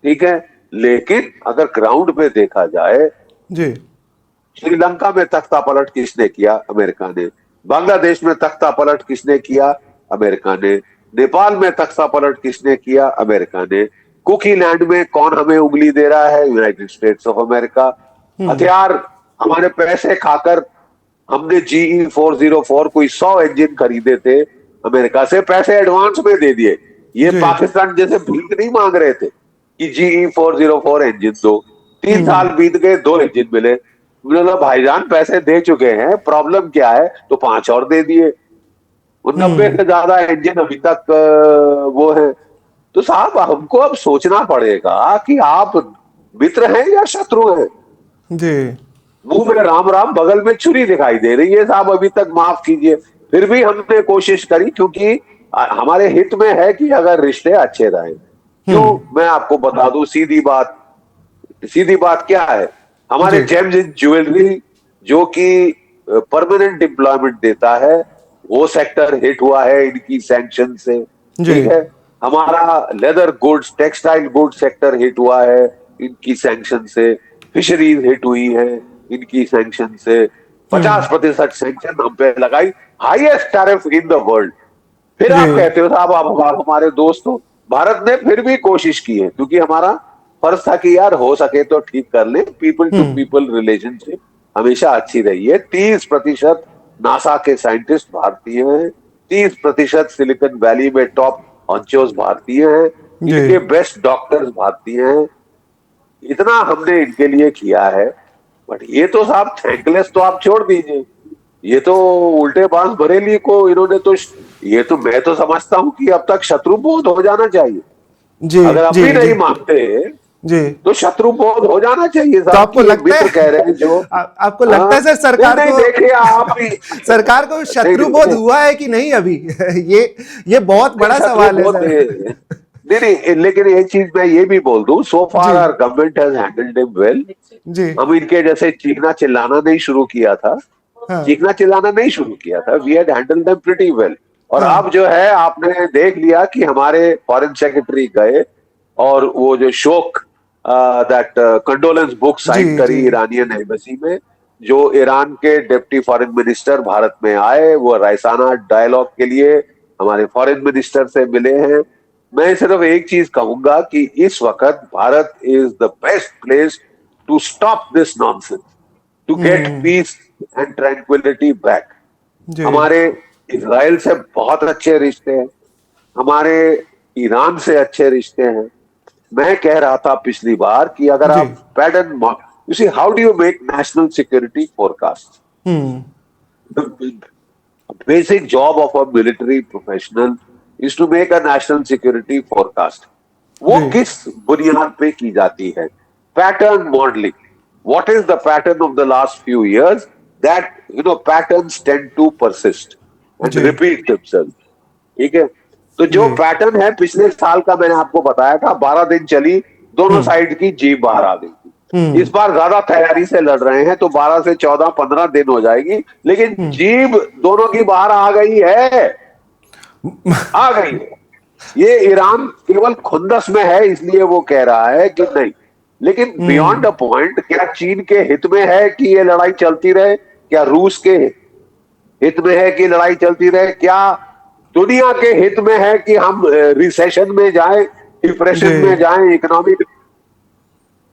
ठीक है, लेकिन अगर ग्राउंड पे देखा जाए, जी श्रीलंका में तख्ता पलट किसने किया? अमेरिका ने। बांग्लादेश में तख्ता पलट किसने किया? अमेरिका ने। नेपाल में तख्ता पलट किसने किया? अमेरिका ने। कुकी लैंड में कौन हमें उंगली दे रहा है? United states of America. हथियार हमारे पैसे खाकर हमने GE-404 कोई 100 इंजन खरीदे थे, अमेरिका से पैसे एडवांस में दे दिए। ये जी पाकिस्तान जैसे भीख नहीं मांग रहे थे कि GE-404 इंजन दो। 3 साल बीत गए, 2 इंजन मिले। बोला भाईजान पैसे दे चुके हैं, प्रॉब्लम क्या है? तो 5 और दे दिए। वो 90 से ज्यादा इंजन अभी तक वो है। तो साहब हमको अब सोचना पड़ेगा कि आप मित्र हैं या शत्रु हैं। जी मुंह में राम राम, बगल में छुरी दिखाई दे रही है साहब अभी तक, माफ कीजिए। फिर भी हमने कोशिश करी क्योंकि हमारे हित में है कि अगर रिश्ते अच्छे रहे। क्यों? मैं आपको बता दूं, सीधी बात क्या है। हमारे जी जेम्स इन ज्वेलरी जो कि परमानेंट एम्प्लॉयमेंट देता है, वो सेक्टर हिट हुआ है इनकी सैंक्शन से। जी ठीक है, हमारा leather goods, textile goods sector hit हुआ है इनकी सैंक्शन से। फिशरीज हिट हुई है इनकी सैंक्शन से। 50% सैंक्शन हम पे लगाई, highest tariff in the world. फिर जी आप कहते हो साहब आप हमारे दोस्त हो। भारत ने फिर भी कोशिश की है क्योंकि हमारा फर्ज था कि यार हो सके तो ठीक कर ले। पीपल टू पीपल रिलेशनशिप हमेशा अच्छी रही है। 30% नासा के साइंटिस्ट भारतीय हैं। 30% सिलिकॉन वैली में टॉप ऑन्चोस भारतीय हैं। जी इनके बेस्ट डॉक्टर्स भारतीय हैं। इतना हमने इनके लिए किया है। बट ये तो साहब थैंकलेस तो आप छोड़ दीजिए। ये तो उल्टे बांस बरेली को इन्होंने तो, ये तो मैं तो समझता हूं कि अब तक शत्रुबोध हो जाना चाहिए। जी अगर अब जी भी जी नहीं मानते जी। तो शत्रुबोध हो जाना चाहिए तो साहब आपको कि ये लगता मित्र कह है रहे हैं जो। आपको हाँ, लगता है सर नहीं सरकार नहीं, को देखिए आप भी सरकार को नहीं शत्रुबोध नहीं हुआ है कि नहीं अभी? ये बहुत नहीं, बड़ा सवाल है शत्रुबोध सर। नहीं नहीं, लेकिन एक चीज मैं ये भी बोल दूं, सो जी far our government has handled him well. जी हम इनके जैसे चीखना चिल्लाना नहीं शुरू किया था। हाँ चीखना चिल्लाना नहीं शुरू किया था। We had handled them pretty well. और हाँ अब जो है आपने देख लिया कि हमारे फॉरेन सेक्रेटरी गए और वो जो शोक दैट कंडोलेंस बुक जी साइन करी जी ईरानियन एम्बेसी में। जो ईरान के डिप्टी फॉरेन मिनिस्टर भारत में आए, वो रायसाना डायलॉग के लिए हमारे फॉरेन मिनिस्टर से मिले हैं। मैं सिर्फ एक चीज कहूंगा कि इस वक्त Bharat is the best place to stop this nonsense, to get peace and tranquillity back. जी हमारे इजराइल से बहुत अच्छे रिश्ते हैं, हमारे ईरान से अच्छे रिश्ते हैं। मैं कह रहा था पिछली बार कि अगर जी आप pattern, you see how do you make national security forecast? Basic job of a military professional is to make a national security forecast. वो जी किस बुनियाद पे की जाती है? Pattern modelling. What is the pattern of the last few years? That patterns tend to persist and जी repeat themselves. ठीक है, तो जो जी पैटर्न है पिछले साल का मैंने आपको बताया था, 12 दिन चली, दोनों साइड की जीप बाहर आ गई थी। इस बार ज्यादा तैयारी से लड़ रहे हैं तो 12 से 14-15 दिन हो जाएगी, लेकिन जीप दोनों की बाहर आ गई है, आ गई है। ये ईरान केवल खुंदस में है इसलिए वो कह रहा है कि नहीं, लेकिन बियॉन्ड अ पॉइंट क्या चीन के हित में है कि ये लड़ाई चलती रहे? क्या रूस के हित में है कि लड़ाई चलती रहे? क्या दुनिया के हित में है कि हम रिसेशन में जाएं, डिप्रेशन जी में जाएं, इकोनॉमिक?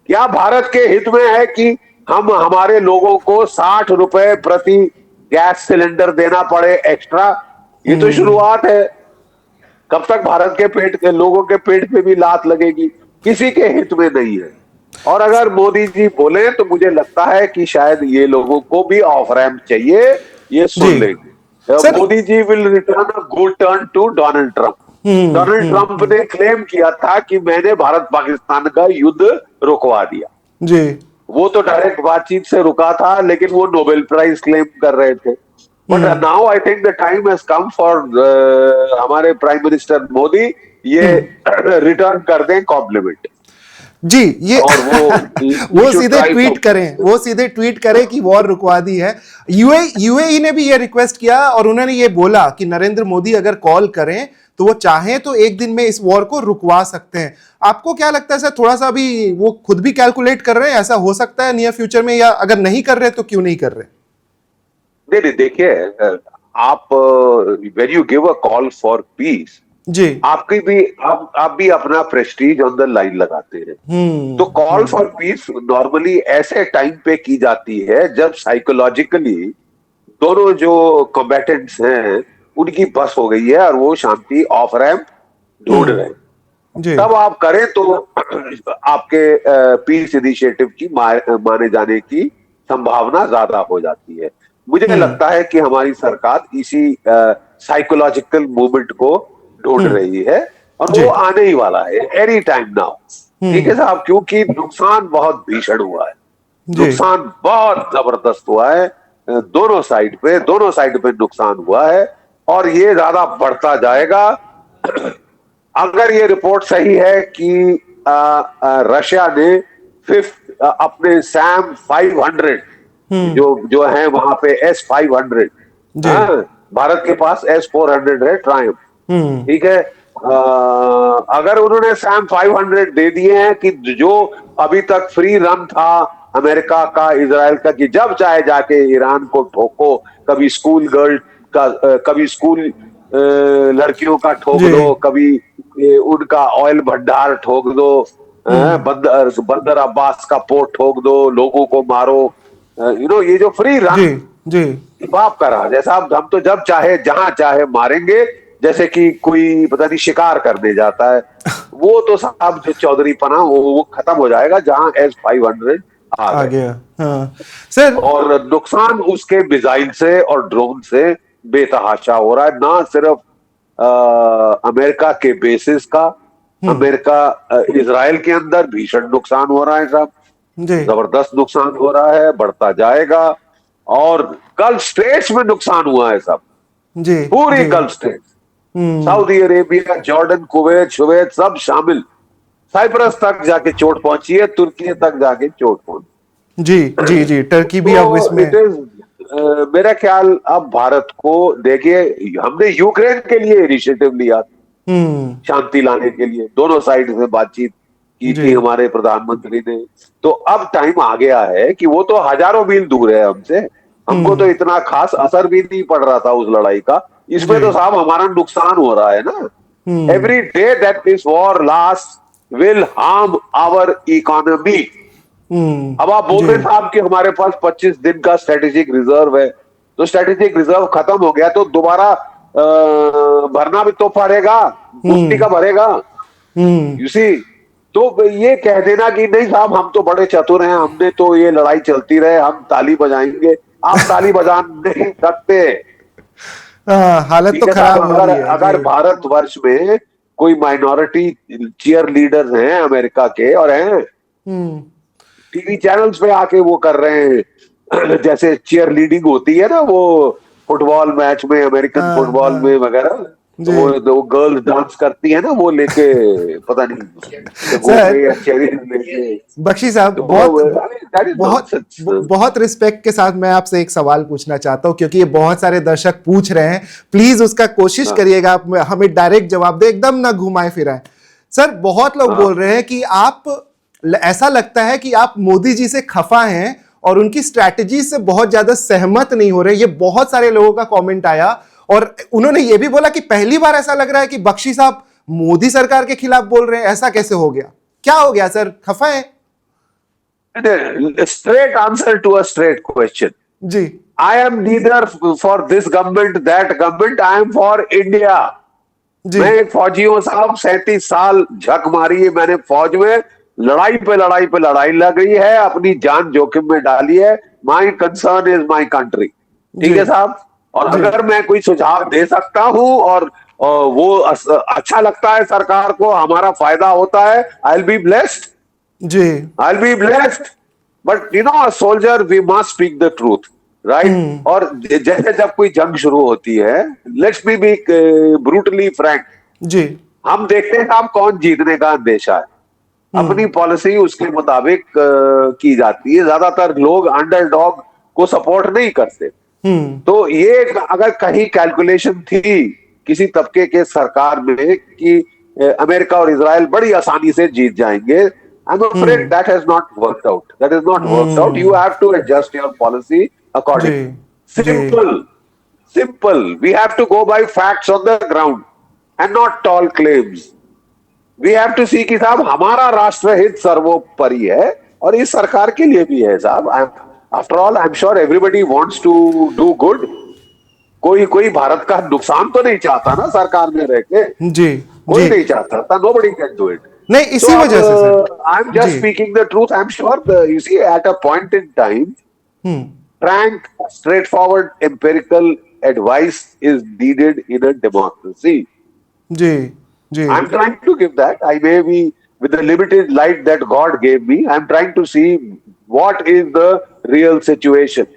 क्या भारत के हित में है कि हम हमारे लोगों को 60 रुपए प्रति गैस सिलेंडर देना पड़े एक्स्ट्रा? ये तो शुरुआत है, कब तक भारत के पेट के लोगों के पेट पे भी लात लगेगी? किसी के हित में नहीं है। और अगर मोदी जी बोले तो मुझे लगता है कि शायद ये लोगों को भी ऑफ रैंप चाहिए, ये जी सुन लेंगे। Sir. Modi ji will return a good turn to Donald Trump. Donald Trump ने क्लेम किया था कि मैंने भारत पाकिस्तान का युद्ध रुकवा दिया। जी वो तो डायरेक्ट बातचीत से रुका था, लेकिन वो नोबेल प्राइज क्लेम कर रहे थे। But now I think the time has come for हमारे प्राइम मिनिस्टर मोदी ये रिटर्न कर दें कॉम्प्लीमेंट, जी ये और वो ही वो शुड सीधे ट्राई टू। ट्वीट करें, वो सीधे ट्वीट करें कि वॉर रुकवा दी है। यूएई ने भी ये रिक्वेस्ट किया और उन्होंने ये बोला कि नरेंद्र मोदी अगर कॉल करें तो वो चाहें तो एक दिन में इस वॉर को रुकवा सकते हैं। आपको क्या लगता है सर, थोड़ा सा भी वो खुद भी कैलकुलेट कर रहे हैं, ऐसा हो सकता है नियर फ्यूचर में, या अगर नहीं कर रहे तो क्यों नहीं कर रहे? नहीं नहीं, देखिए, आप when you give a call for peace, जी आपकी भी आप भी अपना प्रेस्टीज ऑन द लाइन लगाते हैं। तो कॉल फॉर पीस नॉर्मली ऐसे टाइम पे की जाती है जब साइकोलॉजिकली दोनों जो कॉम्बेटेंट्स हैं उनकी बस हो गई है और वो शांति ऑफ रैंप ढूंढ रहे हैं। जी तब आप करें तो आपके पीस इनिशिएटिव की माने जाने की संभावना ज्यादा हो जाती है। मुझे लगता है कि हमारी सरकार इसी साइकोलॉजिकल मूवमेंट को ढूंढ रही है, और जी वो आने ही वाला है एनी टाइम नाउ। ठीक है साहब, क्योंकि नुकसान बहुत भीषण हुआ है, जी नुकसान बहुत जबरदस्त हुआ है, दोनों साइड पे नुकसान हुआ है, और ये ज्यादा बढ़ता जाएगा। अगर ये रिपोर्ट सही है कि रशिया ने फिफ्थ अपने सैम 500 जो जो है वहां पे S-500, जी भारत के पास S-400 है ट्रायम्फ, ठीक है। अगर उन्होंने सैम 500 दे दिए हैं कि जो अभी तक फ्री रन था अमेरिका का, इजराइल का, कि जब चाहे जाके ईरान को ठोको, कभी स्कूल गर्ल का, कभी स्कूल लड़कियों का ठोक जी दो, कभी उनका ऑयल भंडार ठोक दो, बंदर अब्बास का पोर्ट ठोक दो, लोगों को मारो, ये जो फ्री जी रन जी बाप का रहा, जैसा हम तो जब चाहे जहां चाहे मारेंगे, जैसे कि कोई पता नहीं शिकार करने जाता है। वो तो साहब जो चौधरी पना वो खत्म हो जाएगा जहां S-500 आ आ गए। गया। हाँ सर। और नुकसान उसके मिसाइल से और ड्रोन से बेतहाशा हो रहा है, ना सिर्फ अमेरिका के बेसिस का, अमेरिका इजराइल के अंदर भीषण नुकसान हो रहा है साहब, जी जबरदस्त नुकसान हो रहा है, बढ़ता जाएगा। और गल्फ स्टेट्स में नुकसान हुआ है सब, जी पूरी जी Gulf states, Saudi Arabia, Jordan, Kuwait शुवैत सब शामिल, साइप्रस तक जाके चोट पहुंची है, तुर्की तक जाके चोट पहुंची। जी जी जी टर्की भी अब तो इसमें। इट इज मेरा ख्याल, अब भारत को देखिए, हमने यूक्रेन के लिए इनिशिएटिव लिया शांति लाने के लिए, दोनों साइड से बातचीत की जी थी हमारे प्रधानमंत्री ने। तो अब टाइम आ गया है कि वो तो हजारों मील दूर है हमसे, हमको तो इतना खास असर भी नहीं पड़ रहा था उस लड़ाई का, इसमें जी तो साहब हमारा नुकसान हो रहा है ना। Every day that this war last will harm our economy. अब आप बोल जी रहे साहब कि हमारे पास 25 दिन का स्ट्रेटेजिक रिजर्व है, तो स्ट्रेटेजिक रिजर्व खत्म हो गया तो दोबारा भरना भी तो पड़ेगा, मुफ्ती का भरेगा, यू सी। तो ये कह देना कि नहीं साहब हम तो बड़े चतुर हैं, हमने तो ये लड़ाई चलती रहे हम ताली बजाएंगे, आप ताली बजा नहीं सकते। हालत तो ठीक है खराब साहब, हो अगर रही है जी। अगर भारतवर्ष में कोई माइनॉरिटी चीयर लीडर्स हैं अमेरिका के, और हैं टीवी चैनल्स पे आके वो कर रहे हैं जैसे चीयर लीडिंग होती है ना वो फुटबॉल मैच में, अमेरिकन फुटबॉल में हाँ वगैरह, जी वो गर्ल्स डांस करती है ना, वो लेके पता नहीं सर, गोपे या चेरी लेके, बख्शी साहब, तो बहुत दैट इज बहुत नॉनसेंस। बहुत रिस्पेक्ट के साथ मैं आपसे एक सवाल पूछना चाहता हूं, क्योंकि ये बहुत सारे दर्शक पूछ रहे हैं। प्लीज उसका कोशिश हाँ करिएगा आप हमें डायरेक्ट जवाब दे, एकदम ना घुमाए फिराए। सर, बहुत लोग हाँ बोल रहे हैं कि आप, ऐसा लगता है कि आप मोदी जी से खफा हैं और उनकी स्ट्रैटेजी से बहुत ज्यादा सहमत नहीं हो रहे। ये बहुत सारे लोगों का कमेंट आया, और उन्होंने ये भी बोला कि पहली बार ऐसा लग रहा है कि बख्शी साहब मोदी सरकार के खिलाफ बोल रहे हैं। ऐसा कैसे हो गया? क्या हो गया सर, खफा है? straight answer to a straight question. Ji I am neither for this government, that government. I am for India. जी मैं एक फौजी हूं साहब, 37 साल झक मारी है मैंने फौज में, लड़ाई पे लड़ाई पे लड़ाई लग रही है, अपनी जान जोखिम में डाली है। My concern is my country. ठीक जी है साहब। और जी अगर मैं कोई सुझाव दे सकता हूं और वो अच्छा लगता है सरकार को, हमारा फायदा होता है, आई विल बी ब्लेस्ड। जी I'll be blessed. But you know, a soldier, we must speak the truth, right? और जैसे जब कोई जंग शुरू होती है, let's be brutally frank, जी हम देखते हैं साहब कौन जीतने का अंदेशा है। अपनी पॉलिसी उसके मुताबिक की जाती है। ज्यादातर लोग अंडरडॉग को सपोर्ट नहीं करते। तो ये अगर कहीं कैलकुलेशन थी किसी तबके के सरकार में कि अमेरिका और इजराइल बड़ी आसानी से जीत जाएंगे, I'm afraid that has not worked out. That is not worked out. You have to adjust your policy ji accordingly. Ji Simple, simple. We have to go by facts on the ground and not tall claims. We have to see कि साहब हमारा राष्ट्रहित सर्वोपरि है, और इस सरकार के लिए भी है साहब। After all I am sure everybody wants to do good. कोई कोई भारत का नुकसान तो नहीं चाहता ना सरकार में रह के, जी कोई जी नहीं चाहता था। Nobody can do it. नहीं, So इसी वजह से सर। I'm जी just speaking the truth. I'm sure you see at a point in time, frank, straightforward, empirical advice is needed in a democracy. जी जी I'm trying to give that. I may be with the limited light that God gave me. I'm trying to see what is the real situation.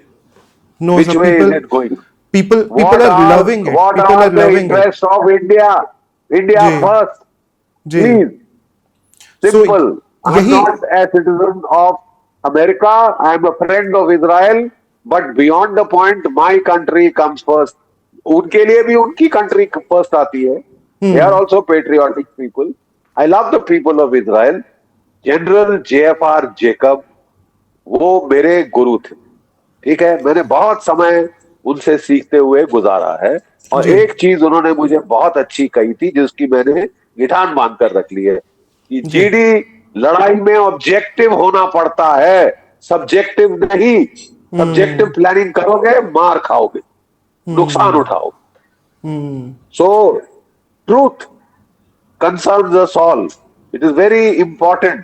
No Which sir, way is it going? People are loving it, What people are are the loving it. interests of India? India जी first, जी please. So Simple. I'm यही, not a citizen of America. I'm a friend of Israel. But beyond the point, my country comes first. उनके लिए भी उनकी country first आती है. They are also patriotic people. I love the people of Israel. General JFR Jacob, वो मेरे गुरु थे। ठीक है, मैंने बहुत समय उनसे सीखते हुए गुजारा है, और जी एक चीज उन्होंने मुझे बहुत अच्छी कही थी जिसकी मैंने निठान बांध कर रख ली है कि जी जीडी, लड़ाई में ऑब्जेक्टिव होना पड़ता है, सब्जेक्टिव नहीं। सब्जेक्टिव प्लानिंग करोगे मार खाओगे, नुकसान उठाओगे। So truth concerns us all. It is very important.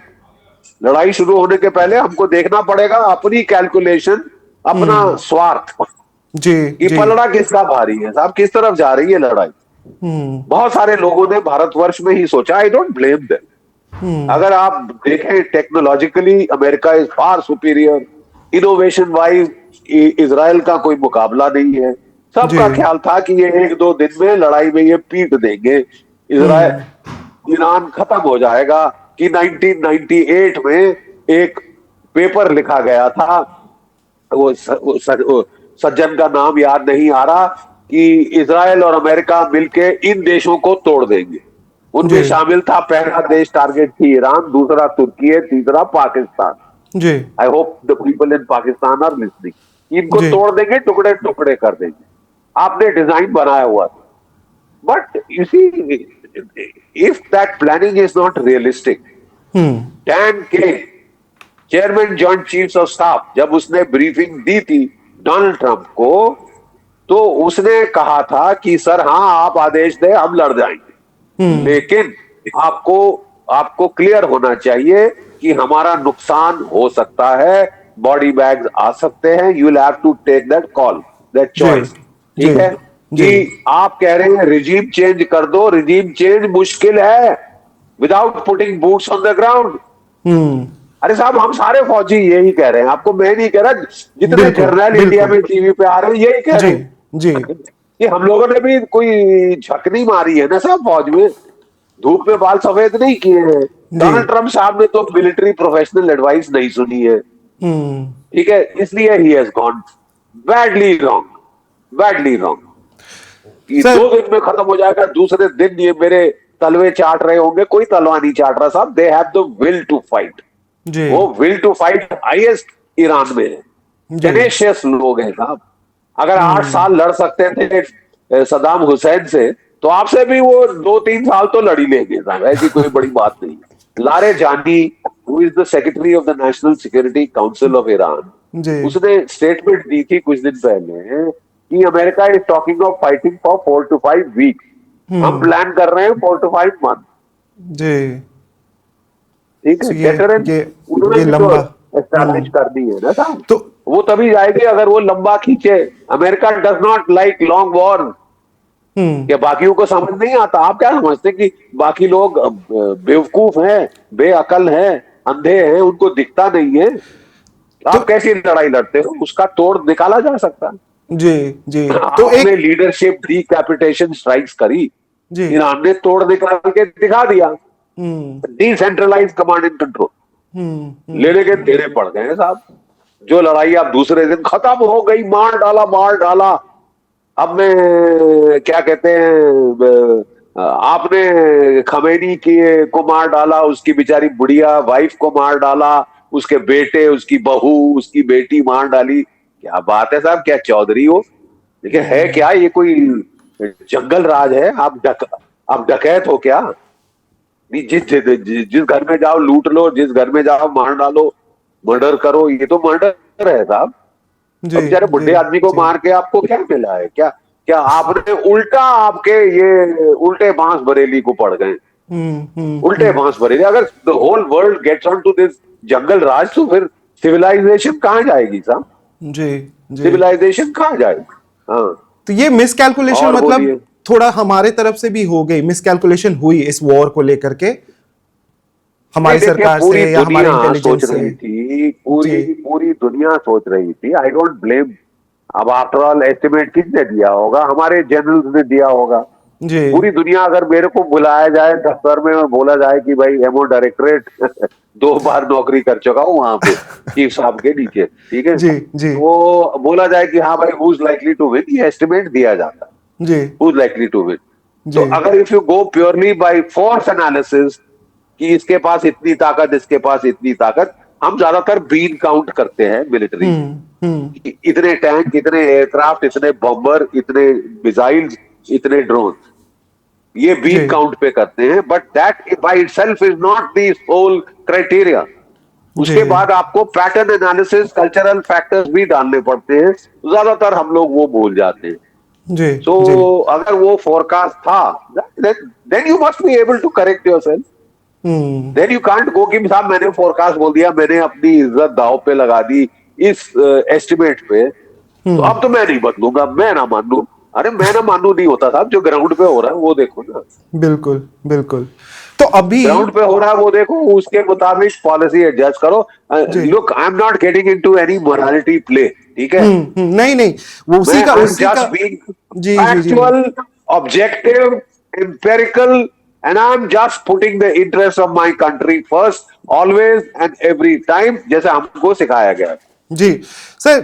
लड़ाई शुरू होने के पहले हमको देखना पड़ेगा अपनी कैलकुलेशन, अपना स्वार्थ, जी कि जी पलड़ा किसका भारी है साहब, किस तरफ जा रही है लड़ाई। बहुत सारे लोगों ने भारतवर्ष में ही सोचा। I don't blame them. अगर आप देखें technologically America is far superior, innovation wise Israel का कोई मुकाबला नहीं है। जी सबका ख्याल था कि ये 1-2 दिन में लड़ाई में ये पीट देंगे, इजराइल ईरान खत्म हो जाएगा। कि 1998 में एक पेपर लिखा गया था, वो सज्जन का नाम याद नहीं आ रहा, कि इजराइल और अमेरिका मिलके इन देशों को तोड़ देंगे। उनमें जी शामिल था, पहला देश टारगेट थी ईरान, दूसरा तुर्की है, तीसरा पाकिस्तान। जी I hope the people in Pakistan are listening. इनको जी तोड़ देंगे, टुकड़े टुकड़े कर देंगे। आपने डिजाइन बनाया हुआ था। But you see, if that planning is not realistic, then के chairman joint chiefs of staff, जब उसने ब्रीफिंग दी थी डोनाल्ड ट्रंप को, तो उसने कहा था कि सर हाँ, आप आदेश दें, हम लड़ जाएंगे, लेकिन आपको आपको क्लियर होना चाहिए कि हमारा नुकसान हो सकता है, बॉडी बैग्स आ सकते हैं। You will have to take that call, that जी चॉइस। जी ठीक है, जी कि आप कह रहे हैं रिजीम चेंज कर दो। रिजीम चेंज मुश्किल है without putting boots on the ground. अरे साहब, हम सारे फौजी यही कह रहे हैं, आपको मैं नहीं कह रहा, जितने बिल्कुल जर्नल इंडिया बिल्कुल में टीवी पे आ रहे हैं यही कह जी रहे हैं। जी कि हम लोगों ने भी कोई झकनी मारी है ना साहब फौज में, धूप में बाल सफेद नहीं किए हैं। जी। डोनाल्ड ट्रंप साहब ने तो मिलिट्री प्रोफेशनल एडवाइस नहीं सुनी है, हम्म। ठीक है, इसलिए he has gone badly wrong, badly wrong. ये सर। 2 दिन में खत्म हो जाएगा, दूसरे दिन ये मेरे तलवे चाट रहे होंगे, कोई तलवा नहीं चाट रहा साहब, they have the will to fight. जी। वो will to fight highest Iran में है, जी। टेनेशियस लोग हैं साहब। अगर 8 साल हम्म। लड़ सकते थे सदाम हुसैन से, तो आपसे भी वो 2-3 साल तो लड़ ही लेंगे साहब, ऐसी कोई बड़ी बात नहीं। Larijani, who is the secretary of the national security council of Iran, जी। उसने स्टेटमेंट दी थी कुछ दिन पहले कि America is talking of fighting for 4 to 5 weeks, हम हम्म। प्लान कर रहे हैं 4 to 5 मंथ। जी। ठीक है, तो डेटरेंस उन्होंने ये भी तो लंबा। एस्टैब्लिश कर दी है ना साहब। तो वो तभी जाएगी अगर वो लंबा खींचे। America does not like long war. Hmm. क्या बाकियों को समझ नहीं आता? आप क्या समझते कि बाकी लोग बेवकूफ हैं, बेअकल हैं, अंधे हैं, उनको दिखता नहीं है? तो आप कैसी लड़ाई लड़ते हो? उसका तोड़ निकाला जा सकता है। जी। जी। तो आपने एक। लीडरशिप डिकैपिटेशन स्ट्राइक्स करी, जी। ईरान ने तोड़ निकाल के दिखा दिया। हम्म। डिसेंट्रलाइज कमांड एंड कंट्रोल हम्म। लेने के देने पड़ गए हैं साहब। जो लड़ाई आप दूसरे दिन खत्म हो गई, मार डाला मार डाला। अब मैं क्या कहते हैं, आपने खमेनी की को मार डाला, उसकी बेचारी बुढ़िया वाइफ को मार डाला, उसके बेटे, उसकी बहू, उसकी बेटी मार डाली। क्या बात है साहब, क्या चौधरी हो? देखिए है क्या ये, कोई जंगल राज है? आप डकैत हो क्या? नहीं, जिस घर में जाओ लूट लो, जिस घर में जाओ मार डालो, मर्डर करो, ये तो मर्डर है साहब। जी। अब बेचारे जी। बुढ़े आदमी को जी। मार के आपको क्या मिला है? क्या क्या आपने उल्टा, आपके ये उल्टे बांस बरेली को पड़ गए। उल्टे बांस बरेली, अगर the whole world gets on to this jungle raj, तो फिर सिविलाइजेशन कहाँ जाएगी साहब? जी। जी। सिविलाइजेशन कहाँ जाएगी? हाँ। तो ये मिसकैलकुलेशन और मतलब बोलिए। थोड़ा हमारे तरफ से भी हो गई, मिसकैलकुलेशन हुई इस वॉर को लेकर के नहीं हमारी देखिए, सरकार पूरी से या हमारे दुनिया सोच इंटेलिजेंस से। रही थी, जी। पूरी पूरी दुनिया सोच रही थी। I don't blame. अब आफ्टर ऑल एस्टिमेट किसने दिया होगा? हमारे जनरल्स ने दिया होगा। जी। पूरी दुनिया अगर मेरे को बुलाया जाए दफ्तर में और बोला जाए कि भाई एमओ डायरेक्टरेट 2 बार नौकरी कर चुका हूं वहां पे चीफ साहब के नीचे, ठीक है, जी। जी। तो बोला जाए कि हाँ भाई who is likely to win, ये एस्टिमेट दिया जाता है, जी। Who is likely to win. तो जी। अगर if you go purely by force analysis कि इसके पास इतनी ताकत, इसके पास इतनी ताकत, हम ज्यादातर बीन काउंट करते हैं मिलिट्री में। इतने टैंक, इतने एयरक्राफ्ट, इतने बॉम्बर, इतने मिसाइल्स, इतने ड्रोन, ये जी। बीन काउंट पे करते हैं। But that by itself is not the whole criteria. जी। उसके बाद आपको पैटर्न एनालिसिस, कल्चरल फैक्टर्स भी डालने पड़ते हैं, ज्यादातर हम लोग वो भूल जाते हैं। जी। सो जी। अगर वो फोरकास्ट था, then you must be able to correct yourself. Hmm. Then you can't go कि साहब मैंने फोरकास्ट बोल दिया, मैंने अपनी इज्जत दांव पे लगा दी इस एस्टिमेट पे, तो अब तो मैं नहीं बदलूंगा, मैं ना मान लू। अरे मैं ना मानू नहीं होता साहब, जो ग्राउंड पे हो रहा है वो देखो ना। बिल्कुल। बिल्कुल। तो अभी। ग्राउंड पे हो रहा है वो देखो, उसके मुताबिक पॉलिसी एडजस्ट करो। जी। Look, I am not getting into any morality play, ठीक है। नहीं नहीं, वो मैं आई एम उसी का। जस्ट बीइंग जी। जी। जी। Factual, objective, empirical, and I am just putting the interest of my country first, always and every time, जैसे हमको सिखाया गया है। जी। सर,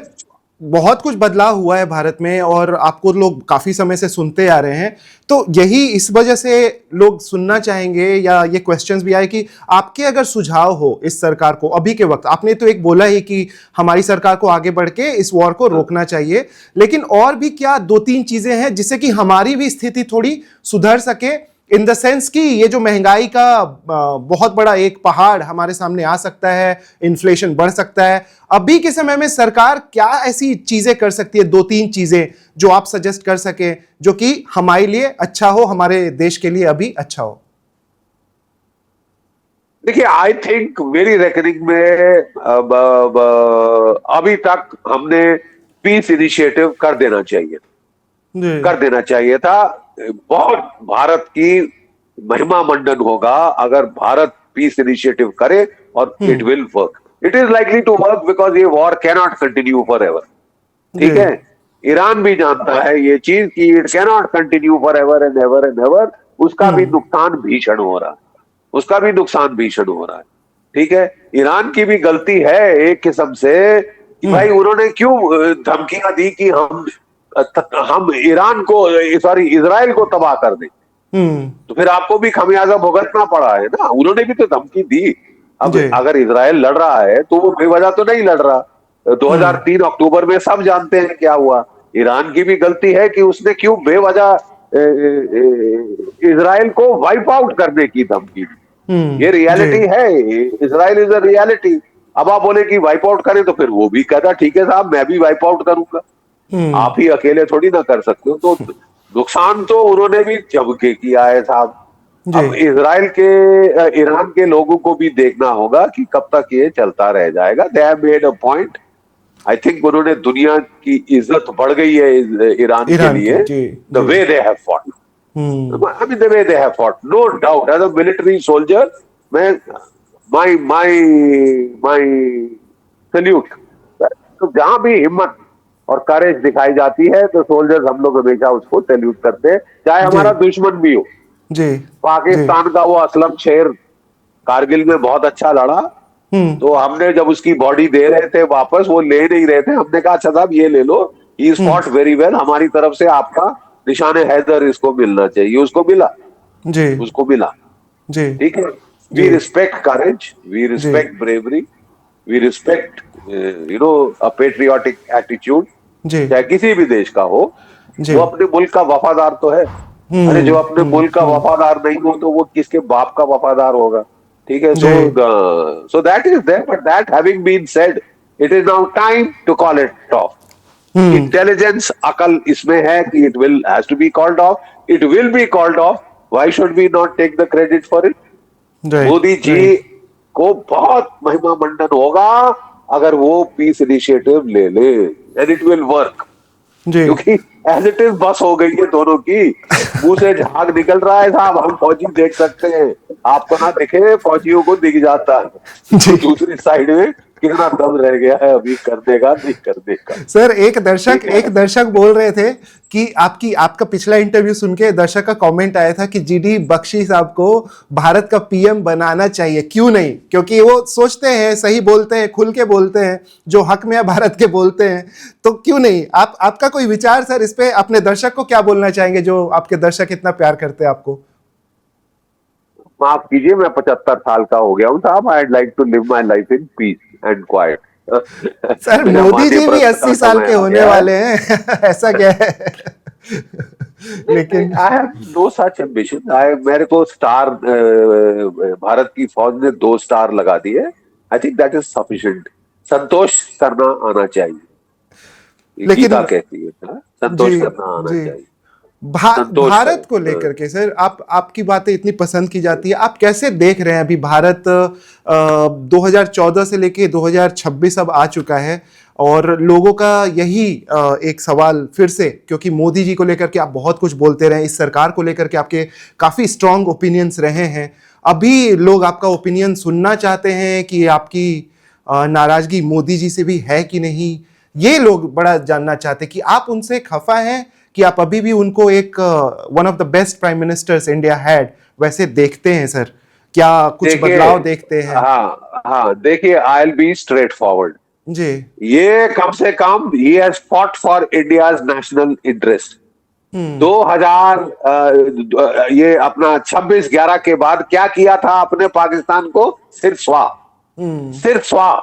बहुत कुछ बदलाव हुआ है भारत में और आपको लोग काफी समय से सुनते आ रहे हैं, तो यही इस वजह से लोग सुनना चाहेंगे या ये क्वेश्चंस भी आए कि आपके अगर सुझाव हो इस सरकार को अभी के वक्त। आपने तो एक बोला ही कि हमारी सरकार को आगे बढ़ के इस वॉर को रोकना चाहिए, लेकिन और भी क्या 2-3 चीजें हैं जिससे कि हमारी भी स्थिति थोड़ी सुधर सके, इन द सेंस कि ये जो महंगाई का बहुत बड़ा एक पहाड़ हमारे सामने आ सकता है, इन्फ्लेशन बढ़ सकता है, अभी के समय में सरकार क्या ऐसी चीजें कर सकती है, 2-3 चीजें जो आप सजेस्ट कर सके जो कि हमारे लिए अच्छा हो, हमारे देश के लिए अभी अच्छा हो? देखिए, आई थिंक मेरी रेकनिंग में अभी तक हमने पीस इनिशिएटिव कर देना चाहिए, जी। कर देना चाहिए था। बहुत भारत की महिमा मंडन होगा अगर भारत पीस इनिशिएटिव करे, और it will work. It is likely to work because ये war cannot continue for ever, जी। ठीक है। ईरान भी जानता है ये चीज कि it cannot continue for ever and ever and ever. उसका भी नुकसान भीषण हो रहा है, उसका भी नुकसान भीषण हो रहा है। ठीक है, ईरान की भी गलती है एक किस्म से कि भाई उन्होंने क्यों धमकियां दी कि हम ईरान को, सॉरी, इजराइल को तबाह कर दें। तो फिर आपको भी खमियाजा भुगतना पड़ा है ना, उन्होंने भी तो धमकी दी। अब जी। अगर इजराइल लड़ रहा है तो वो बेवजह तो नहीं लड़ रहा। 2003 अक्टूबर में सब जानते हैं क्या हुआ। ईरान की भी गलती है कि उसने क्यों बेवजह इजराइल को वाइप आउट करने की धमकी दी। ये जी। रियलिटी है, इजराइल इज अ रियलिटी। अब आप बोले कि वाइप आउट करें तो फिर वो भी कहता ठीक है साहब मैं भी वाइप आउट करूंगा। आप ही अकेले थोड़ी ना कर सकते हो। तो नुकसान तो उन्होंने भी जम के किया है साहब। जी। अब इजराइल के ईरान के लोगों को भी देखना होगा कि कब तक ये चलता रह जाएगा। They have made a point. I think उन्होंने, दुनिया की इज्जत बढ़ गई है ईरान के ईरान की। लिए, जी। द जी। Way they have fought. I mean, the way they have fought, no doubt. As a military soldier, मैं my सल्यूट। तो जहां भी हिम्मत और करेज दिखाई जाती है तो सोल्जर्स हम लोग हमेशा उसको सल्यूट करते हैं, चाहे जी। हमारा दुश्मन भी हो। जी। जी। पाकिस्तान का वो असलम शेर कारगिल में बहुत अच्छा लड़ा। तो हमने जब उसकी बॉडी दे रहे थे वापस, वो ले नहीं रहे थे, हमने कहा अच्छा साहब ये ले लो, he is fought very well, हमारी तरफ से आपका निशाने हैदर इसको मिलना चाहिए। उसको मिला, जी। उसको मिला। जी। ठीक है, वी जी। रिस्पेक्ट करेज, वी जी। Respect bravery, we respect a patriotic attitude, जी। चाहे किसी भी देश का हो। जी। वो अपने मुल्क का वफादार तो है। अरे जो अपने मुल्क का वफादार नहीं हो तो वो किसके बाप का वफादार होगा। ठीक है, जी। so that is there, but that having been said, it is now time to call it off. Intelligence, अकल इसमें है कि it will has to be called off, it will be called off. Why should we not take the credit for it. Right. Modi ji right. को बहुत महिमा मंडन होगा अगर वो पीस इनिशिएटिव ले ले, एंड इट विल वर्क। जी। क्योंकि एज इट इज बस हो गई है दोनों की, मुंह से झाग निकल रहा है साहब। हम फौजी देख सकते हैं, आपको ना दिखे, फौजियों को दिख जाता है जी। तो दूसरी साइड में कितना दम रह गया है अभी करने का, नहीं करने का। सर, ठीक है। एक दर्शक बोल रहे थे कि आपका पिछला इंटरव्यू सुन के दर्शक का कमेंट आया था कि जीडी बख्शी साहब को भारत का पीएम बनाना चाहिए, क्यों नहीं? क्योंकि वो सोचते हैं, सही बोलते हैं, खुल के बोलते हैं, जो हक में है भारत के बोलते हैं, तो क्यों नहीं? आपका कोई विचार सर इस पे? अपने दर्शक को क्या बोलना चाहेंगे जो आपके दर्शक इतना प्यार करते हैं आपको? माफ कीजिए, मैं 75 साल का हो गया हूँ साहब। I like to live my life in peace and quiet. Sir, मेरा मोदी मान्य जी भी प्रश्न का 80 साल समय के आ होने गया है। वाले हैं ऐसा क्या है? लेकिन I have no such ambition. मेरे को स्टार, भारत की फौज ने 2 स्टार लगा दिए। I think that is sufficient. संतोष करना आना चाहिए, ये गीता लेकिन कहती है ना, संतोष जी। करना आना जी। चाहिए। संतोष भारत को करें। लेकर के सर, आपकी बातें इतनी पसंद की जाती है, आप कैसे देख रहे हैं? अभी भारत 2014 से लेके 2026 अब आ चुका है, और लोगों का यही एक सवाल फिर से, क्योंकि मोदी जी को लेकर के आप बहुत कुछ बोलते रहे, इस सरकार को लेकर के आपके काफी स्ट्रांग ओपिनियंस रहे हैं, अभी लोग आपका ओपिनियन सुनना चाहते हैं कि आपकी नाराजगी मोदी जी से भी है कि नहीं। ये लोग बड़ा जानना चाहते हैं कि आप उनसे खफा हैं कि आप अभी भी उनको एक one of the best prime ministers India had वैसे देखते हैं सर? क्या कुछ देखिए, बदलाव देखते हैं? हाँ हाँ, देखिए, I will be straightforward. जी। ये कम से कम he has fought for India's national interest. 2000 ये अपना 26/11 के बाद क्या किया था अपने पाकिस्तान को? सिर्फ स्वाह, सिर्फ स्वाह।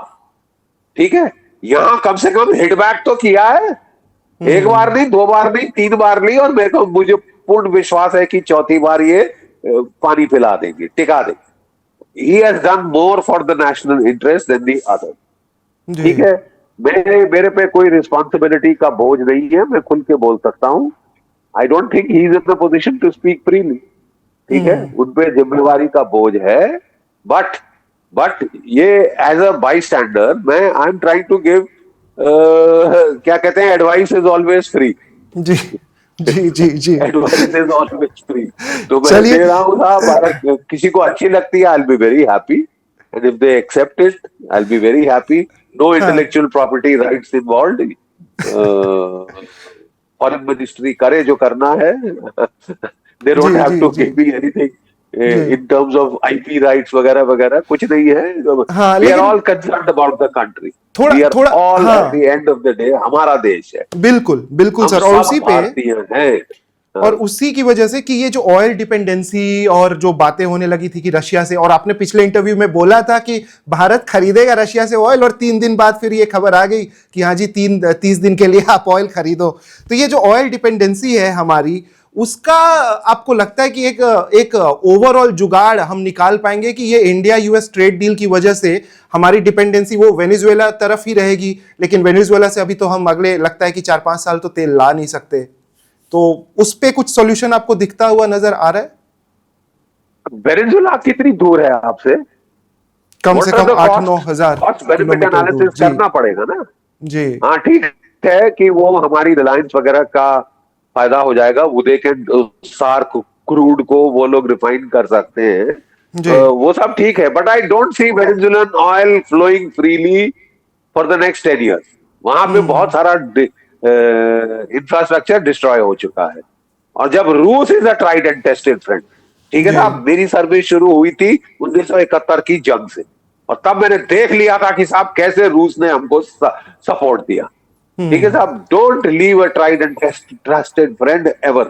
ठीक है, यहां कम से कम हिटबैक तो किया है। एक बार नहीं, 2 बार नहीं, 3 बार नहीं, और मुझे पूर्ण विश्वास है कि चौथी बार ये पानी पिला देंगे, टिका देंगे। He has done more for the national interest than the other. जी। ठीक है, मेरे पे कोई रिस्पॉन्सिबिलिटी का बोझ नहीं है, मैं खुल के बोल सकता हूं। I don't think he is in the position to speak freely. ठीक है, उन पे जिम्मेवारी का बोझ है। बट ये एज अ बाई स्टैंडर, मैं I am trying to give, क्या कहते हैं, एडवाइस इज ऑलवेज फ्री। जी। जी। जी। जी। Advice is always free. तो मैं चलिए। दे रहा हूँ साहब, अगर किसी को अच्छी लगती है, I will be very happy, and if they accept it, I will be very happy. No हाँ। Intellectual property rights involved. Foreign ministry करे जो करना है। दे डोंट जी हैव जी टू जी गिव मी एनीथिंग जी। In terms of IP rights वगैरह वगैरह, कुछ नहीं है। हाँ वी आर लेकिन all concerned about the country. थोड़ा वी आर थोड़ा ऑल एट द हाँ, एंड ऑफ द डे हमारा देश है, बिल्कुल बिल्कुल हम सर। और सब उसी पे, भारतीय हैं। और हाँ। उसी की वजह से कि ये जो ऑयल डिपेंडेंसी और जो बातें होने लगी थी कि रशिया से, और आपने पिछले इंटरव्यू में बोला था कि भारत खरीदेगा रशिया से ऑयल, और 3 दिन बाद फिर ये खबर आ गई कि हाँ जी 30 दिन के लिए आप ऑयल खरीदो। तो ये जो ऑयल डिपेंडेंसी है हमारी, उसका आपको लगता है कि एक एक ओवरऑल जुगाड़ हम निकाल पाएंगे कि ये इंडिया यूएस ट्रेड डील की वजह से हमारी डिपेंडेंसी वो वेनेजुएला तरफ ही रहेगी, लेकिन वेनेजुएला से अभी तो हम अगले लगता है कि 4-5 साल तो तेल ला नहीं सकते। तो उस पे कुछ सॉल्यूशन आपको दिखता हुआ नजर आ रहा है? वेनेजुला कितनी दूर है आपसे? कम से व्हाट आर कम द आठ नौ कॉस्ट? हजार कॉस्ट बेनिफिट किलोमीटर दूर। एनालिसिस जी करना पड़ेगा ना। जी हाँ ठीक है कि वो हमारी रिलायंस वगैरह का फायदा हो जाएगा, वो दे कैन सार क्रूड को वो लोग रिफाइन कर सकते हैं। जी। वो सब ठीक है, but I don't see Venezuelan oil flowing freely for the next 10 years। वहां पे बहुत हम्म। सारा इंफ्रास्ट्रक्चर डिस्ट्रॉय हो चुका है। और जब रूस is a tried and tested friend, ठीक है जी। साहब, मेरी सर्विस शुरू हुई थी 1971 की जंग से, और तब मैंने देख लिया था कि साहब कैसे रूस ने हमको सपोर्ट दिया। ठीक है हम्म। साहब, don't leave a tried and trusted friend ever.